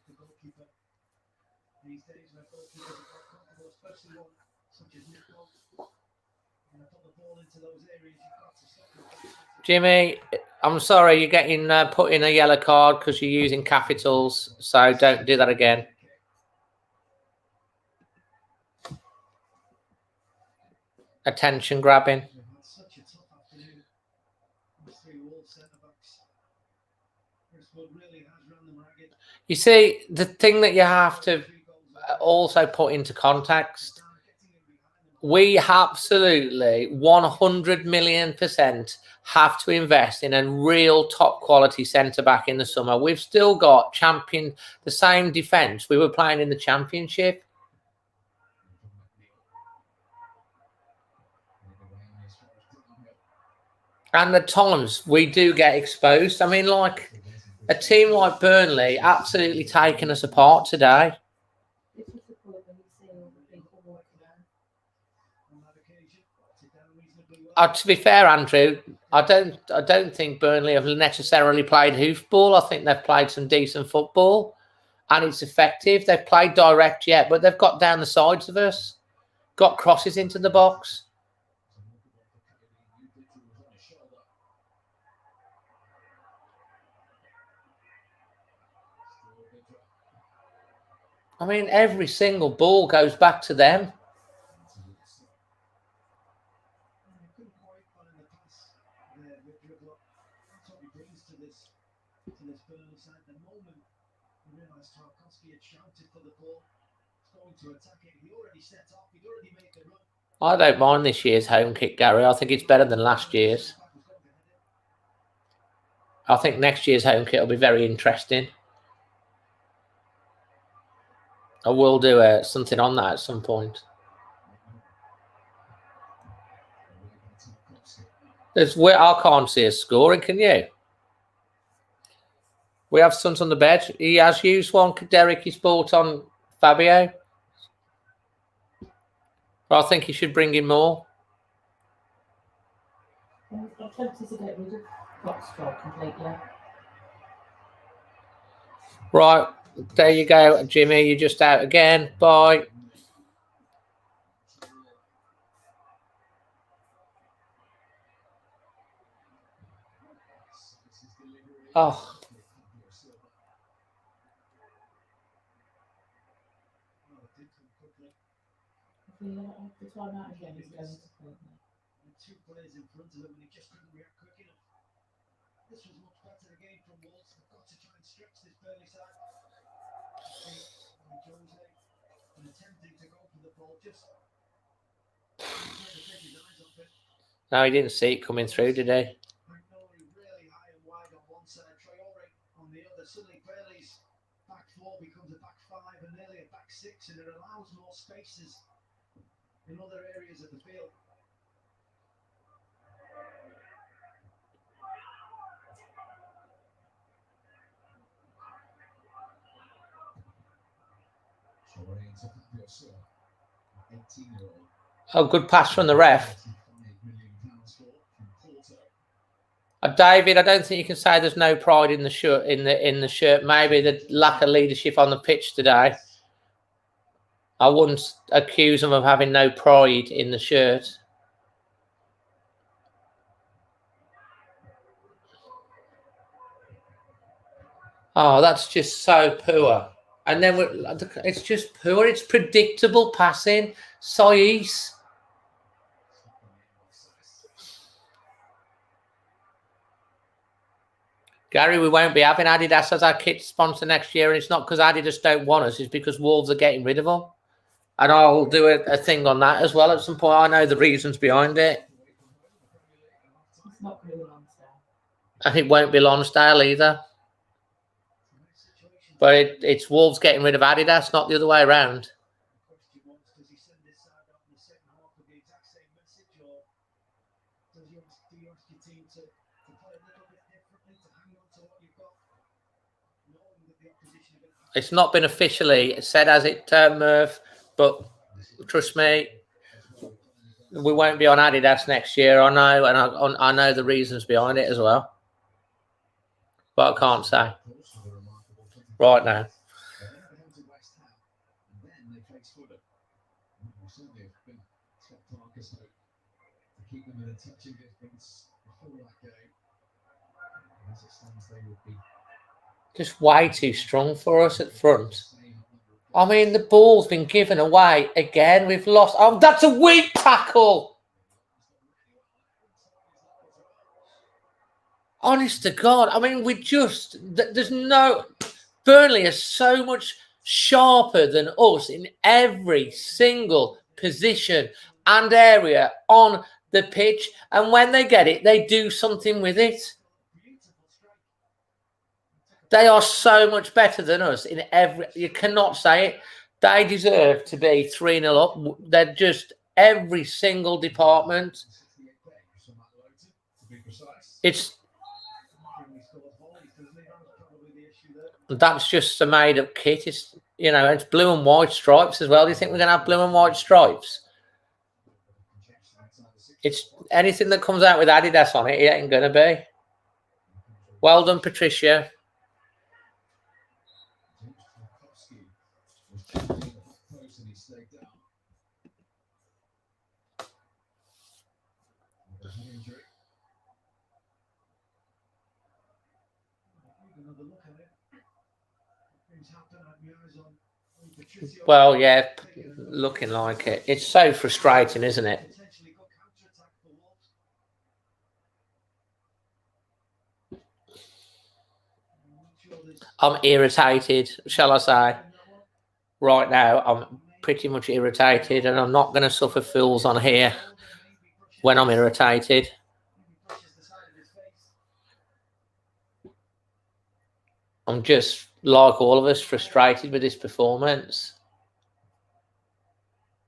S1: Jimmy, I'm sorry, you're getting put in a yellow card because you're using capitals, so don't do that again. Attention grabbing. You see, the thing that you have to also put into context, we absolutely 100 million% have to invest in a real top quality centre back in the summer. We've still got the same defence we were playing in the Championship. And at times we do get exposed. I mean, like a team like Burnley absolutely taking us apart today. To be fair, Andrew, I don't think Burnley have necessarily played hoofball. I think they've played some decent football, and it's effective. They've played direct yet, but they've got down the sides of us, got crosses into the box. I mean, every single ball goes back to them. I don't mind this year's home kick, Gary. I think it's better than last year's. I think next year's home kick will be very interesting. I will do something on that at some point. I can't see us scoring, can you? We have Sons on the bed. He has used one. Derek, he's bought on Fabio. But I think he should bring in more.
S6: I'm tempted to get rid of Foxtrot completely.
S1: Right, there you go, Jimmy. You're just out again. Bye. Oh.
S6: The time out again is going to play.
S5: Two players in front of him and he just couldn't react quick enough. This was much better again from Wolves. They've got to try and stretch this Burnley side. Jose and attempting to go for the ball, just trying to take his eyes off it.
S1: No, he didn't see it coming through, did he?
S5: Really high and wide on one Traore on the other. Suddenly Burnley's back four becomes a back five and nearly a back six, and it allows more spaces in other areas of the field.
S1: Oh, good pass from the ref. David, I don't think you can say there's no pride in the shirt. In the shirt, maybe the lack of leadership on the pitch today. I wouldn't accuse them of having no pride in the shirt. Oh, that's just so poor. And then it's just poor. It's predictable passing. Saiz. Gary, we won't be having Adidas as our kit sponsor next year, and it's not because Adidas don't want us, it's because Wolves are getting rid of them. And I'll do a thing on that as well at some point. I know the reasons behind it.
S6: It's not going to be Lonsdale.
S1: And it won't be Lonsdale either. But it's Wolves getting rid of Adidas, not the other way around. It's not been officially said as it, Merv, but trust me, we won't be on Adidas next year. I know, and I know the reasons behind it as well. But I can't say right now. Just way too strong for us at front. I mean, the ball's been given away again. We've lost. Oh, that's a weak tackle. Honest to God. I mean, there's no... Burnley is so much sharper than us in every single position and area on the pitch. And when they get it, they do something with it. They are so much better than us in every... You cannot say it. They deserve to be 3-0 up. They're just every single department. That's just a made-up kit. It's, you know, it's blue and white stripes as well. Do you think we're going to have blue and white stripes? It's anything that comes out with Adidas on it, it ain't going to be. Well done, Patricia. Well, yeah, looking like it. It's so frustrating, isn't it? I'm irritated, shall I say. Right now, I'm pretty much irritated, and I'm not going to suffer fools on here when I'm irritated. I'm just, like all of us, frustrated with this performance.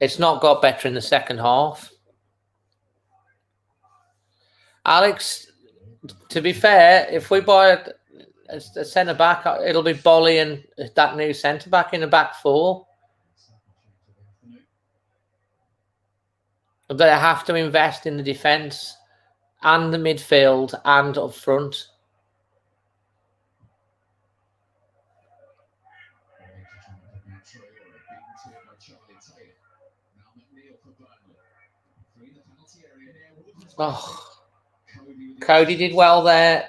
S1: It's not got better in the second half. Alex, to be fair, if we buy a centre-back, it'll be Bolly and that new centre-back in the back four. They have to invest in the defence and the midfield and up front. Oh, Cody did well there.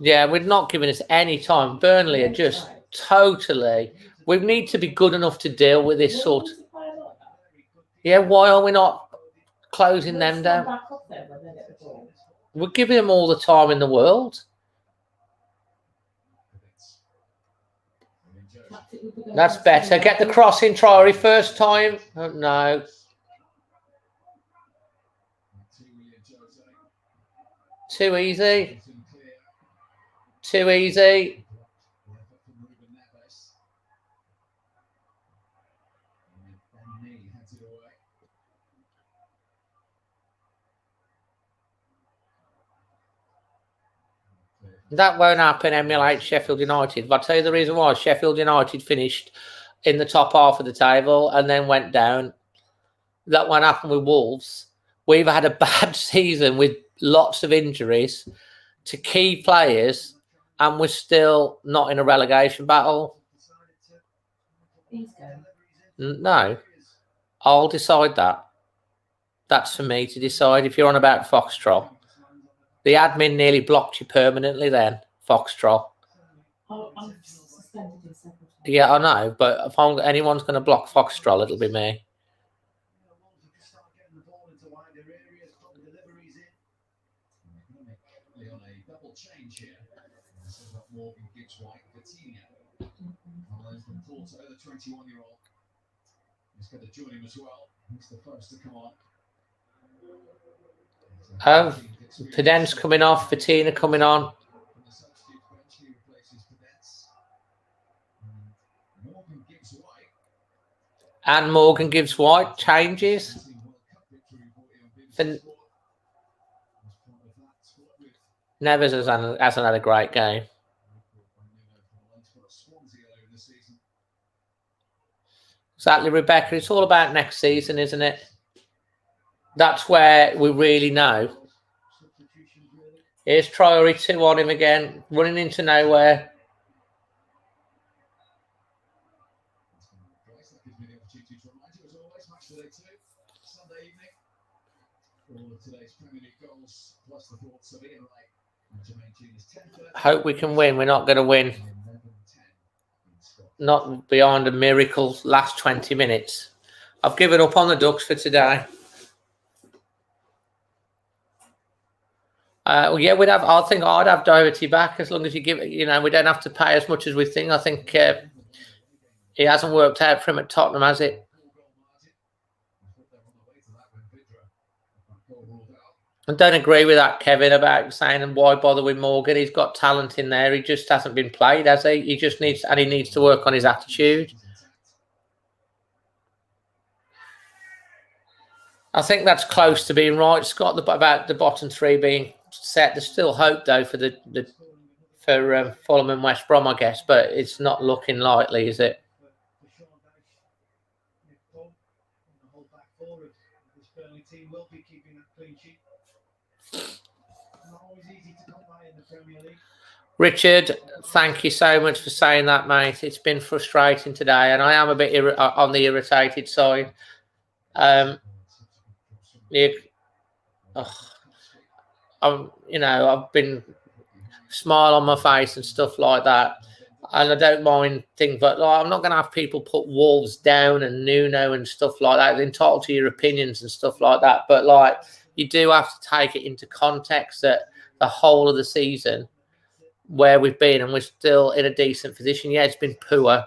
S1: Yeah, we're not giving us any time. Burnley are just totally... We need to be good enough to deal with this sort of... Yeah, why are we not closing them down? We're giving them all the time in the world.
S6: tactic would be going
S1: That's
S6: for
S1: better.
S6: two.
S1: Get the cross in, Traore, first time. Oh, no. Too easy. Too easy. That won't happen, emulate Sheffield United. But I'll tell you the reason why. Sheffield United finished in the top half of the table and then went down. That won't happen with Wolves. We've had a bad season with lots of injuries to key players, and we're still not in a relegation battle.
S6: He's going.
S1: No, I'll decide that. That's for me to decide. If you're on about Foxtrot, the admin nearly blocked you permanently then, Foxtrot.
S6: Oh, I'm suspended in several times.
S1: Yeah, I know, but if anyone's going to block Foxtrot, it'll be me.
S3: Morgan gives White Coutinho. From Porto, the 21-year-old. He's going to join him as well. He's the first to come on.
S1: Oh, Peden's coming off, Fatina coming on. And Morgan gives White changes. Nevers hasn't had a great game. Exactly, Rebecca. It's all about next season, isn't it? That's where we really know. Here's Traore 2 on him again, running into nowhere. Hope we can win. We're not going to win. Not beyond a miracle last 20 minutes. I've given up on the Ducks for today. Well, yeah, I think I'd have Doherty back as long as you give it. You know, we don't have to pay as much as we think. I think it hasn't worked out for him at Tottenham, has it? I don't agree with that, Kevin, about saying why bother with Morgan. He's got talent in there. He just hasn't been played, has he? He just needs to work on his attitude. I think that's close to being right, Scott. About the bottom three being set. There's still hope though for Fulham and West Brom, I guess, but it's not looking likely, is it? Richard, thank you so much for saying that, mate. It's been frustrating today, and I am a bit on the irritated side. I've been smile on my face and stuff like that, and I don't mind things, but I'm not going to have people put Wolves down and Nuno and stuff like that. They're entitled to your opinions and stuff like that, but you do have to take it into context that the whole of the season where we've been, and we're still in a decent position. Yeah, it's been poor,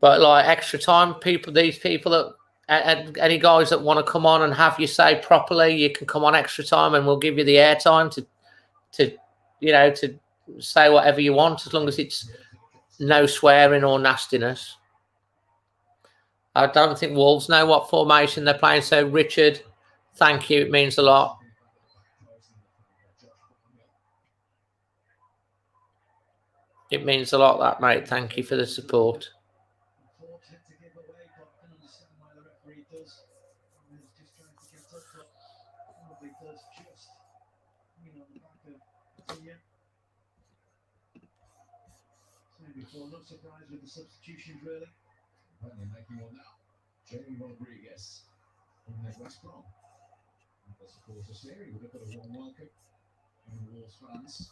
S1: but extra time, these people that. And any guys that want to come on and have you say properly, you can come on extra time, and we'll give you the airtime to say whatever you want, as long as it's no swearing or nastiness. I don't think Wolves know what formation they're playing. So, Richard, thank you. It means a lot. It means a lot, that, mate. Thank you for the support.
S3: Not surprised with the substitutions, really. Burnley making one now. Jamie Rodriguez from the West Brom. The supporters here, he would have got a warm welcome from the Wolves fans.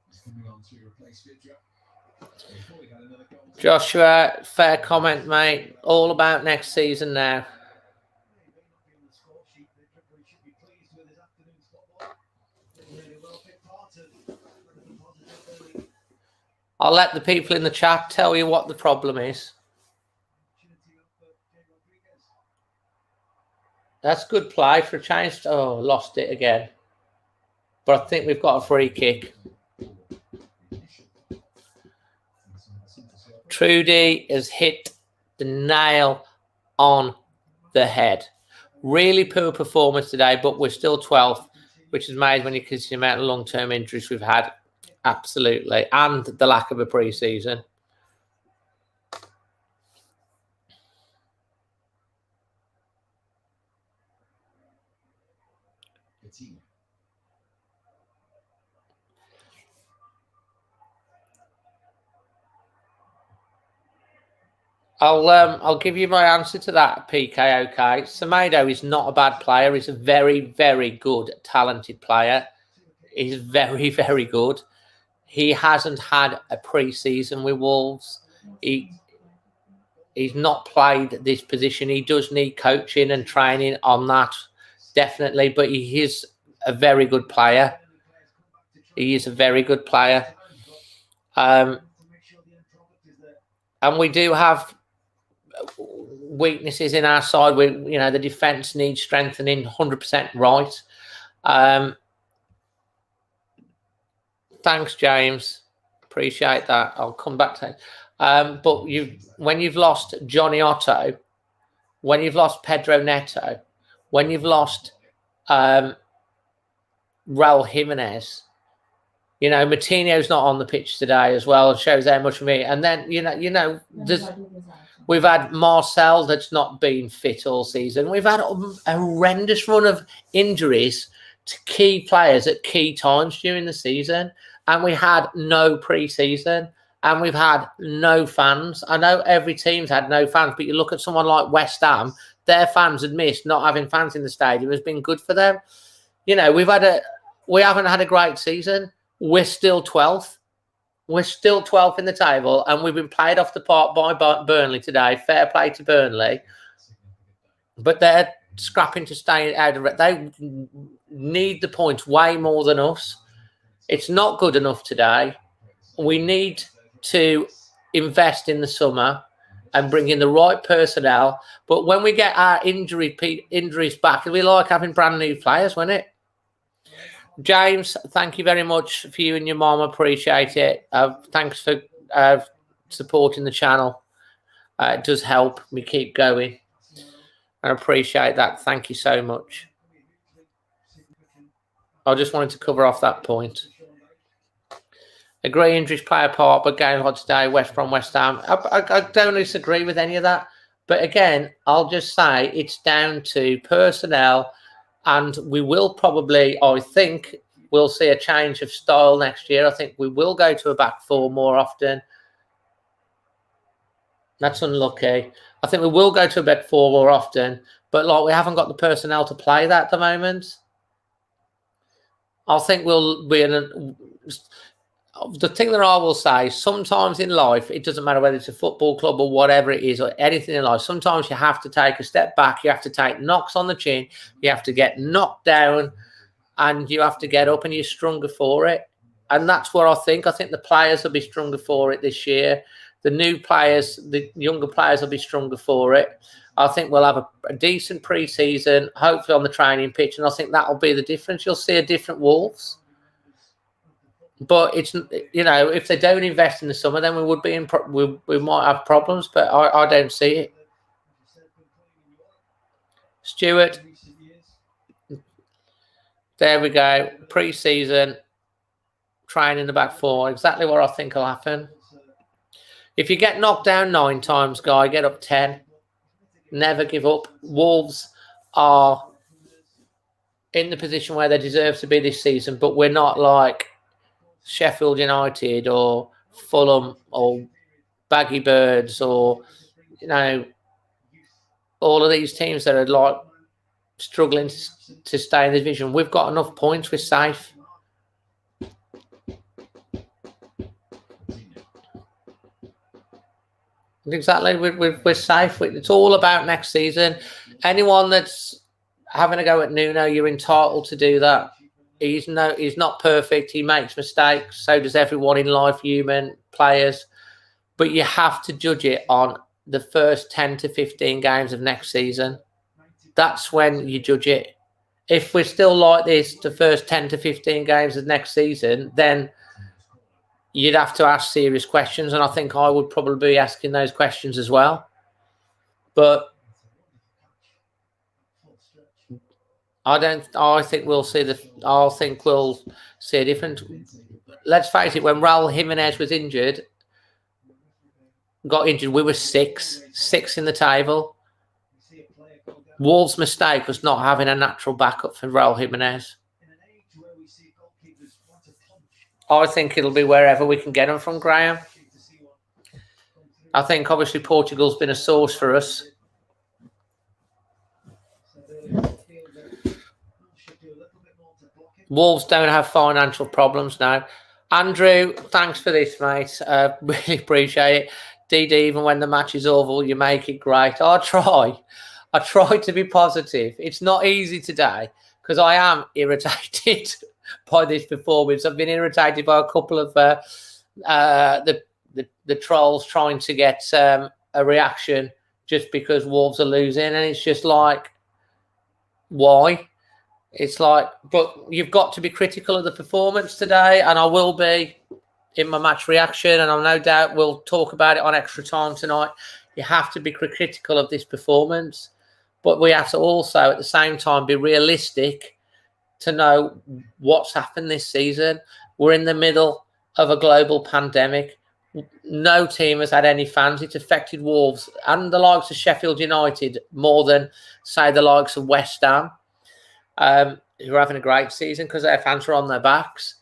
S3: He's coming on to replace Vidra. Before we had another goal.
S1: Joshua, fair comment, mate. All about next season now. I'll let the people in the chat tell you what the problem is. That's good play for a change. Oh, lost it again. But I think we've got a free kick. Trudy has hit the nail on the head. Really poor performance today, but we're still 12th, which is made when you consider the amount of long-term injuries we've had. Absolutely. And the lack of a pre-season. I'll give you my answer to that, PK. Okay, Semedo is not a bad player. He's a very, very good, talented player. He's very, very good. He hasn't had a pre-season with Wolves. He's not played this position. He does need coaching and training on that, definitely. But he is a very good player. He is a very good player. And we do have weaknesses in our side. The defence needs strengthening. 100% right. Thanks, James. Appreciate that. I'll come back to it. But when you've lost Johnny Otto, when you've lost Pedro Neto, when you've lost Raul Jimenez, Martino's not on the pitch today as well. It shows how much of me. And then we've had Marcel that's not been fit all season. We've had a horrendous run of injuries to key players at key times during the season. And we had no pre-season, and we've had no fans. I know every team's had no fans, but you look at someone like West Ham, their fans had missed not having fans in the stadium has been good for them. We haven't had a great season. We're still 12th. We're still 12th in the table, and we've been played off the park by Burnley today. Fair play to Burnley. But they're scrapping to stay out of it. They need the points way more than us. It's not good enough today. We need to invest in the summer and bring in the right personnel. But when we get our injuries back, it'll be like having brand new players, won't it? James, thank you very much for you and your mom. Appreciate it. Thanks for supporting the channel. It does help me keep going. I appreciate that. Thank you so much. I just wanted to cover off that point. Agree, injuries play a part, but game on today, West Ham. I don't disagree with any of that. But again, I'll just say it's down to personnel, and we will probably, I think, we'll see a change of style next year. I think we will go to a back four more often. That's unlucky. I think we will go to a back four more often, but we haven't got the personnel to play that at the moment. I think we'll be in the thing that I will say, sometimes in life, it doesn't matter whether it's a football club or whatever it is or anything in life, sometimes you have to take a step back. You have to take knocks on the chin. You have to get knocked down and you have to get up, and you're stronger for it. And that's what I think. I think the players will be stronger for it this year. The new players, the younger players will be stronger for it. I think we'll have a decent pre-season, hopefully on the training pitch, and I think that'll be the difference. You'll see a different Wolves. But it's, if they don't invest in the summer, then we would be we might have problems. But I don't see it. Stuart, there we go. Pre-season, training the back four. Exactly what I think will happen. If you get knocked down 9 times, Guy, get up 10. Never give up. Wolves are in the position where they deserve to be this season, but we're not like Sheffield United or Fulham or Baggy Birds or all of these teams that are struggling to stay in the division. We've got enough points. We're safe. Exactly, we're safe. It's all about next season. Anyone that's having a go at Nuno, you're entitled to do that. He's not perfect. He makes mistakes. So does everyone in life, human players. But you have to judge it on the first 10 to 15 games of next season. That's when you judge it. If we're still like this, the first 10 to 15 games of next season, then you'd have to ask serious questions. And I think I would probably be asking those questions as well. But I think we'll see a different. Let's face it, when Raul Jimenez was injured, got injured, we were six in the table. Wolves' mistake was not having a natural backup for Raul Jimenez. I think it'll be wherever we can get him from, Graham. I think obviously Portugal's been a source for us. Wolves don't have financial problems now. Andrew, thanks for this, mate. Really appreciate it. DD, even when the match is over, you make it great. I try to be positive. It's not easy today because I am irritated by this performance. I've been irritated by a couple of the trolls trying to get a reaction just because Wolves are losing, and it's just like, why? It's like, but you've got to be critical of the performance today, and I will be in my match reaction, and I'll no doubt we'll talk about it on Extra Time tonight. You have to be critical of this performance, but we have to also at the same time be realistic to know what's happened this season. We're in the middle of a global pandemic. No team has had any fans. It's affected Wolves and the likes of Sheffield United more than, say, the likes of West Ham, who are having a great season because their fans are on their backs.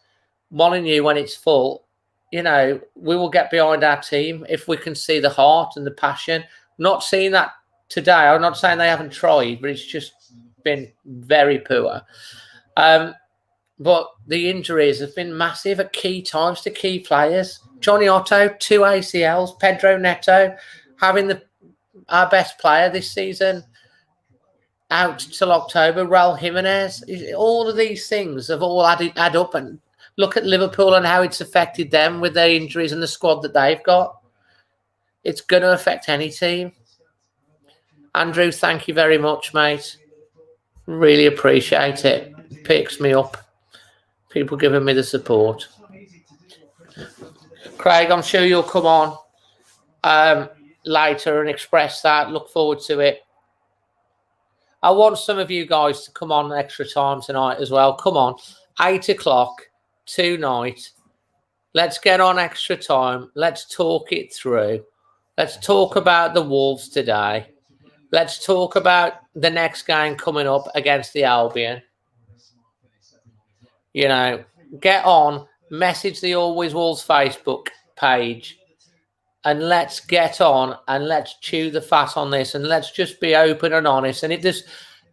S1: Molineux, when it's full, we will get behind our team if we can see the heart and the passion. Not seeing that today. I'm not saying they haven't tried, but it's just been very poor. But the injuries have been massive at key times to key players. Johnny Otto, 2 ACLs. Pedro Neto, having our best player this season out till October. Raul Jimenez. All of these things have all add up. And look at Liverpool and how it's affected them with their injuries and the squad that they've got. It's going to affect any team. Andrew, thank you very much, mate. Really appreciate it. It picks me up. People giving me the support. Craig, I'm sure you'll come on later and express that. Look forward to it. I want some of you guys to come on Extra Time tonight as well. Come on. 8 o'clock tonight. Let's get on Extra Time. Let's talk it through. Let's talk about the Wolves today. Let's talk about the next game coming up against the Albion. Get on, message the Always Wolves Facebook page, and let's get on and let's chew the fat on this, and let's just be open and honest. And if there's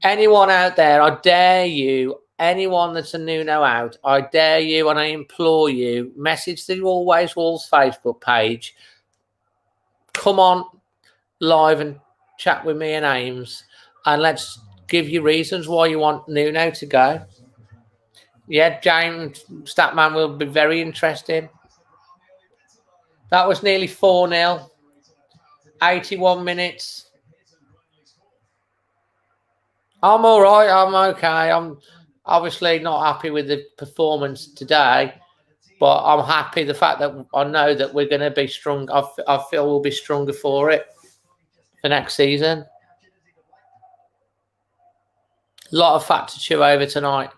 S1: anyone out there, I dare you, anyone that's a Nuno out, I dare you and I implore you, message the Always Wolves Facebook page. Come on live and chat with me and Ames, and let's give you reasons why you want Nuno to go. Yeah, James Statman will be very interesting. That was nearly 4-0. 81 minutes. I'm all right. I'm okay. I'm obviously not happy with the performance today, but I'm happy the fact that I know that we're going to be strong. I feel we'll be stronger for it for next season. A lot of fat to chew over tonight.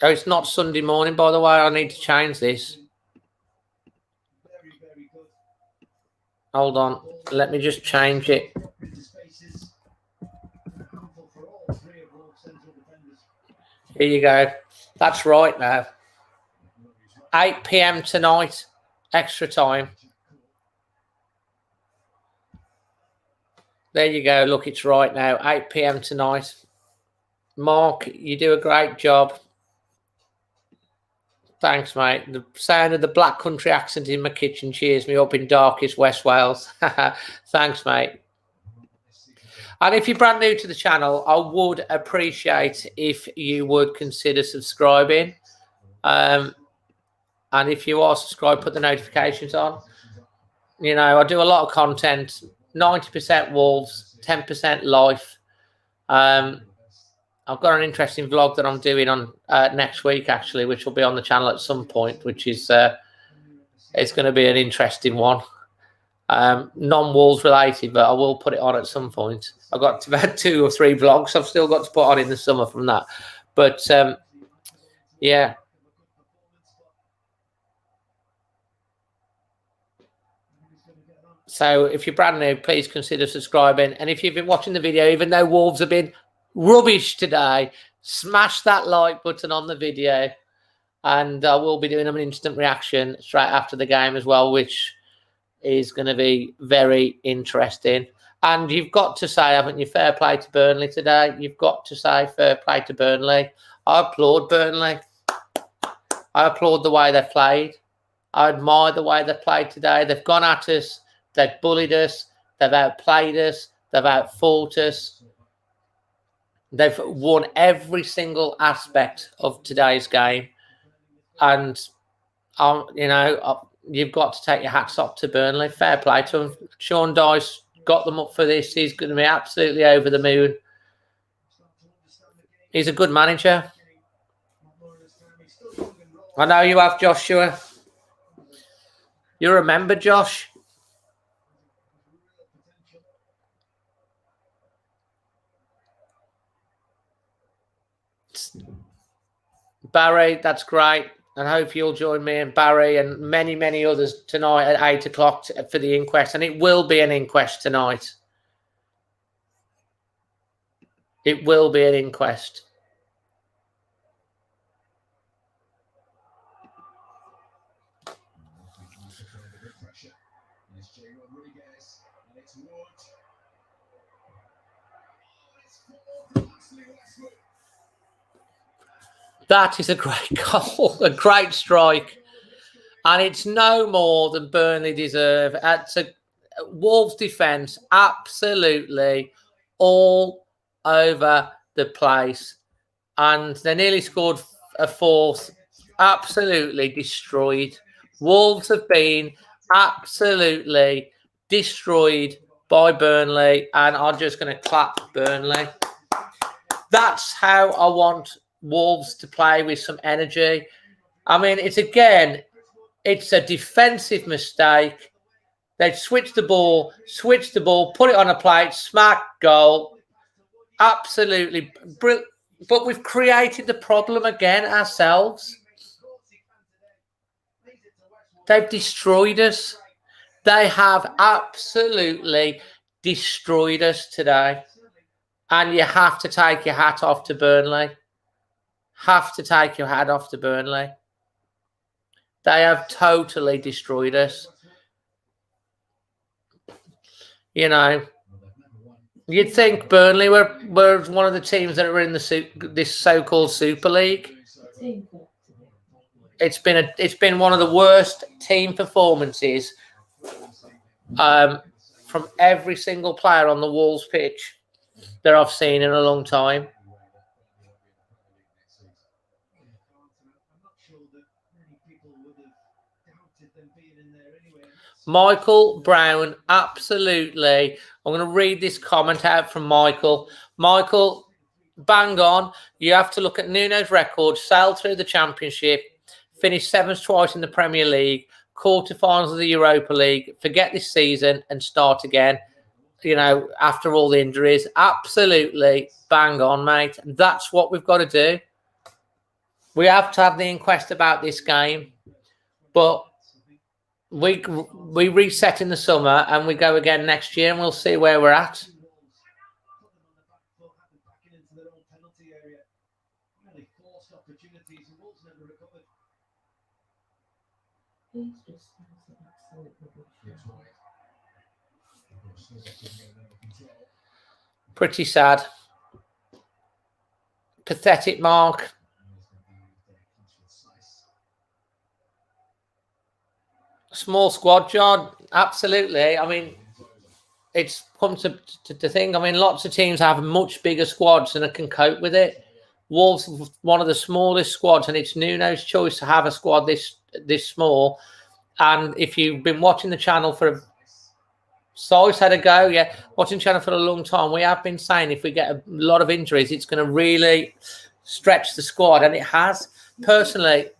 S1: Oh, it's not Sunday morning, by the way. I need to change this. Hold on. Let me just change it. Here you go. That's right now. 8 p.m. tonight. Extra Time. There you go. Look, it's right now. 8 p.m. tonight. Mark, you do a great job. Thanks, mate. The sound of the Black Country accent in my kitchen cheers me up in darkest West Wales. Thanks, mate. And if you're brand new to the channel, I would appreciate if you would consider subscribing. And if you are subscribed, put the notifications on. You know, I do a lot of content, 90% Wolves, 10% life. I've got an interesting vlog that I'm doing on next week, actually, which will be on the channel at some point, which is it's going to be an interesting one. Non-Wolves related, but I will put it on at some point. I've got about 2 or 3 vlogs I've still got to put on in the summer from that. But, yeah. So if you're brand new, please consider subscribing. And if you've been watching the video, even though Wolves have been rubbish today, smash that like button on the video. And I will be doing an instant reaction straight after the game as well, which is going to be very interesting. And you've got to say, haven't you, fair play to Burnley today. You've got to say fair play to Burnley. I applaud Burnley. I applaud the way they've played. I admire the way they've played today. They've gone at us. They've bullied us. They've outplayed us. They've outfought us. They've won every single aspect of today's game. And, you know, you've got to take your hats off to Burnley. Fair play to them. Sean Dyche got them up for this. He's going to be absolutely over the moon. He's a good manager. I know you have, Joshua. You remember Josh? Barry, that's great. And I hope you'll join me and Barry and many, many others tonight at 8 o'clock for the inquest. And it will be an inquest tonight. It will be an inquest. That is a great goal, a great strike. And it's no more than Burnley deserve. It's a Wolves defence absolutely all over the place. And they nearly scored a 4th. Absolutely destroyed. Wolves have been absolutely destroyed by Burnley. And I'm just going to clap Burnley. That's how I want Wolves to play, with some energy. I mean, it's a defensive mistake. They switch the ball, put it on a plate, smack, goal. Absolutely brilliant. But we've created the problem again ourselves. They've destroyed us. They have absolutely destroyed us today. And you have to take your hat off to Burnley. Have to take your hat off to Burnley. They have totally destroyed us. You know, you'd think Burnley were one of the teams that are in this so-called Super League. It's been one of the worst team performances from every single player on the Wolves pitch that I've seen in a long time. Michael Brown, absolutely. I'm going to read this comment out from Michael. Michael, bang on. You have to look at Nuno's record, sailed through the Championship, finished 7th twice in the Premier League, quarterfinals of the Europa League, forget this season and start again, you know, after all the injuries. Absolutely bang on, mate. That's what we've got to do. We have to have the inquest about this game, but we reset in the summer and we go again next year and we'll see where we're at. Pretty sad. Pathetic, Mark. Small squad, John. Absolutely. I mean, it's come to think. I mean, lots of teams have much bigger squads and can cope with it. Wolves, one of the smallest squads, and it's Nuno's choice to have a squad this small. And if you've been watching the channel for Si's had a go, watching the channel for a long time, we have been saying if we get a lot of injuries, it's going to really stretch the squad, and it has. Personally,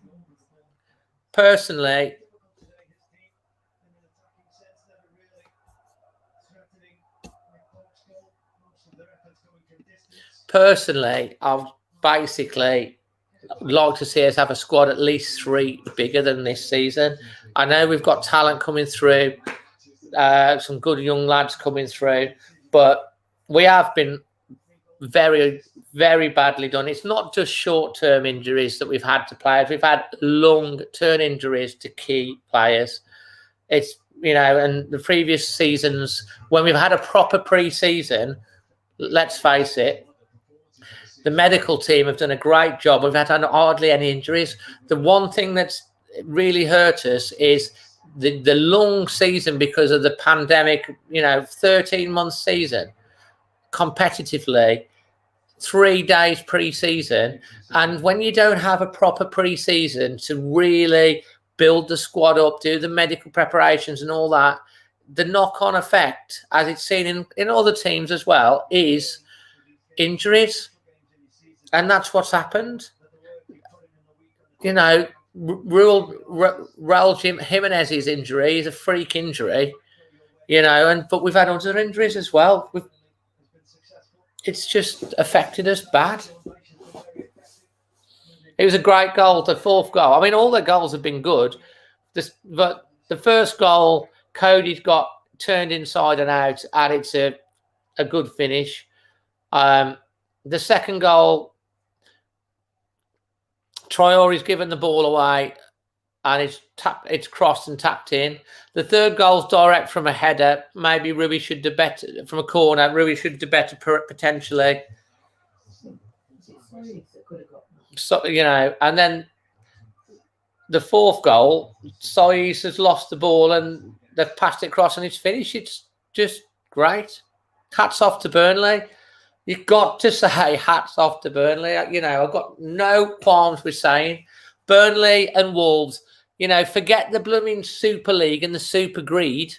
S1: I've basically like to see us have a squad at least 3 bigger than this season. I know we've got talent coming through, some good young lads coming through, but we have been very, very badly done. It's not just short-term injuries that we've had to players. We've had long-term injuries to key players. It's, and the previous seasons, when we've had a proper pre-season, let's face it, the medical team have done a great job. We've had hardly any injuries. The one thing that's really hurt us is the long season because of the pandemic, 13-month season, competitively, 3 days pre-season. And when you don't have a proper pre-season to really build the squad up, do the medical preparations and all that, the knock-on effect, as it's seen in other teams as well, is injuries. And that's what's happened. Raul Jimenez's injury is a freak injury, but we've had other injuries as well. It's just affected us bad. It was a great goal, the 4th goal. I mean, all the goals have been good. But the first goal, Cody's got turned inside and out, and it's a good finish. The second goal, Traore's given the ball away, and it's crossed and tapped in. The third goal's direct from a header. Maybe Rui should do better from a corner. Rui should do better potentially. So, and then the 4th goal, Saiz has lost the ball and they've passed it across and it's finished. It's just great. Hats off to Burnley. You've got to say hats off to Burnley. I've got no qualms with saying Burnley and Wolves, forget the blooming Super League and the Super Greed.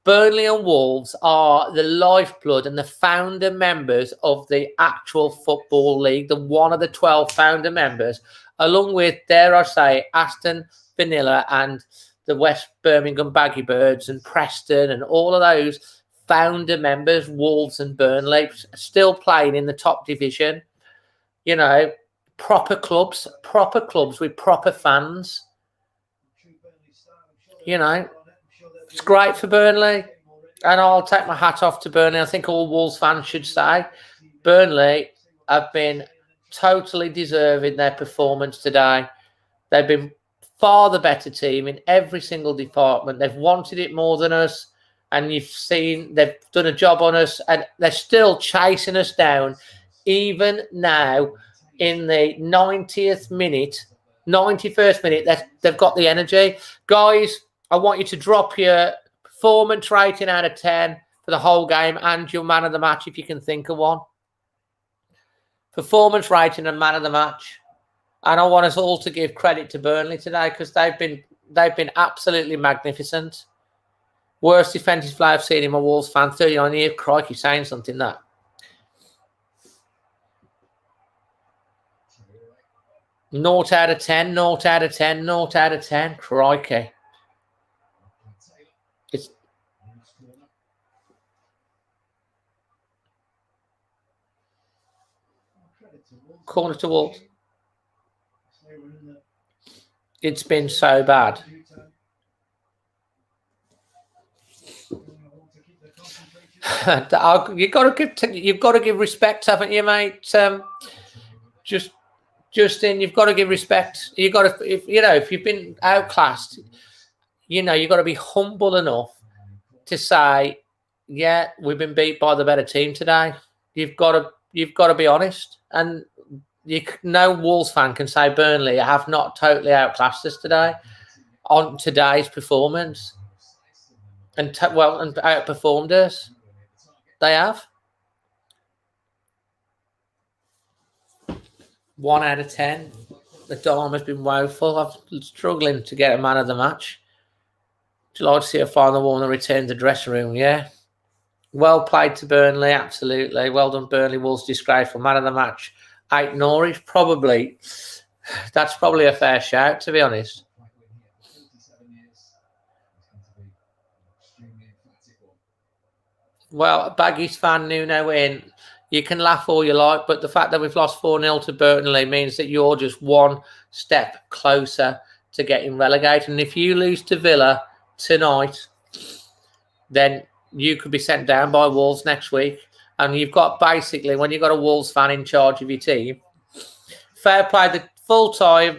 S1: Burnley and Wolves are the lifeblood and the founder members of the actual Football League, one of the 12 founder members, along with, dare I say, Aston Villa and the West Birmingham Baggy Birds and Preston and all of those founder members, Wolves and Burnley, still playing in the top division. Proper clubs with proper fans. It's great for Burnley, and I'll take my hat off to Burnley. I think all Wolves fans should say Burnley have been totally deserving their performance today. They've been far the better team in every single department. They've wanted it more than us, and you've seen they've done a job on us, and they're still chasing us down even now in the 91st minute. They've got the energy. Guys, I want you to drop your performance rating out of 10 for the whole game and your man of the match if you can think of one. Performance rating and man of the match. And I want us all to give credit to Burnley today because they've been absolutely magnificent. Worst defensive play I've seen in my Wolves fan, 39 years. Crikey, saying something that. Naught out of 10, naught out of 10, naught out of 10. Crikey. It's corner to Wolves. It's been so bad. You've got to give respect, haven't you, mate? Justin, you've got to give respect. You've got to, if you've been outclassed, you've got to be humble enough to say, yeah, we've been beat by the better team today. You've got to be honest, and no Wolves fan can say Burnley have not totally outclassed us today on today's performance, and outperformed us. They have. 1 out of 10. The Dom has been woeful. I'm struggling to get a man of the match. Would you like to see a final one that returns the dressing room? Yeah. Well played to Burnley, absolutely. Well done, Burnley. Wolves disgraceful. Man of the match. 8 Norwich, probably. That's probably a fair shout, to be honest. Well, Baggies fan, Nuno in. You can laugh all you like, but the fact that we've lost 4-0 to Burnley means that you're just one step closer to getting relegated. And if you lose to Villa tonight, then you could be sent down by Wolves next week. And you've got basically, when you've got a Wolves fan in charge of your team, fair play, the full time,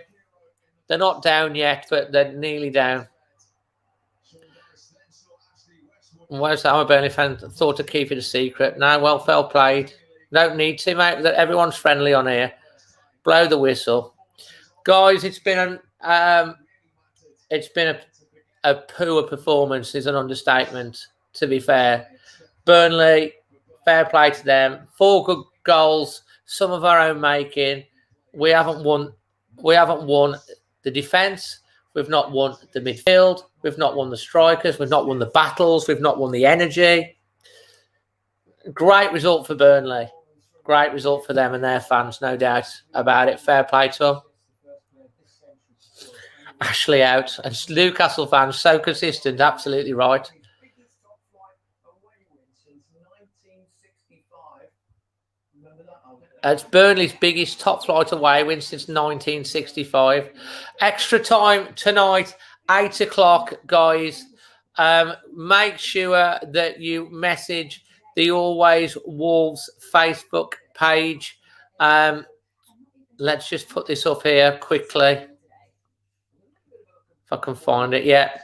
S1: they're not down yet, but they're nearly down. Where's I'm a Burnley fan, thought to keep it a secret. No, well, fair played. Don't need to, mate. Everyone's friendly on here. Blow the whistle. Guys, it's been a poor performance is an understatement, to be fair. Burnley, fair play to them. 4 good goals, some of our own making. We haven't won the defence. We've not won the midfield. We've not won the strikers. We've not won the battles. We've not won the energy. Great result for Burnley. Great result for them and their fans, no doubt about it. Fair play to them. Ashley out. And Newcastle fans, so consistent. Absolutely right. It's Burnley's biggest top flight away win since 1965. Extra time tonight, 8 o'clock, guys. Make sure that you message the Always Wolves Facebook page. Let's just put this up here quickly. If I can find it, yeah.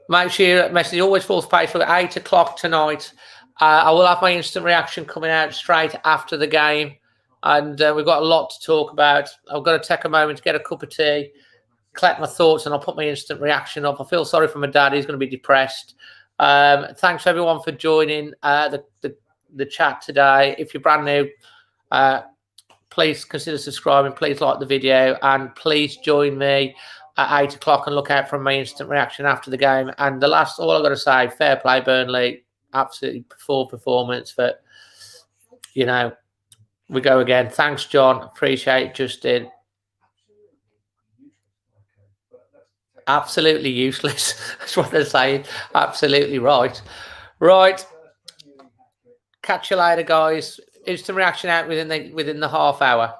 S1: Make sure you message the Always Wolves page for 8 o'clock tonight. I will have my instant reaction coming out straight after the game. And we've got a lot to talk about. I've got to take a moment to get a cup of tea, collect my thoughts, and I'll put my instant reaction up. I feel sorry for my dad. He's going to be depressed. Thanks, everyone, for joining the chat today. If you're brand new, please consider subscribing. Please like the video. And please join me at 8 o'clock and look out for my instant reaction after the game. And all I've got to say, fair play, Burnley. Absolutely poor performance. But, you know, we go again. Thanks, John. Appreciate it, Justin. Absolutely useless. That's what they're saying. Absolutely right. Right. Catch you later, guys. Instant reaction out within the half hour.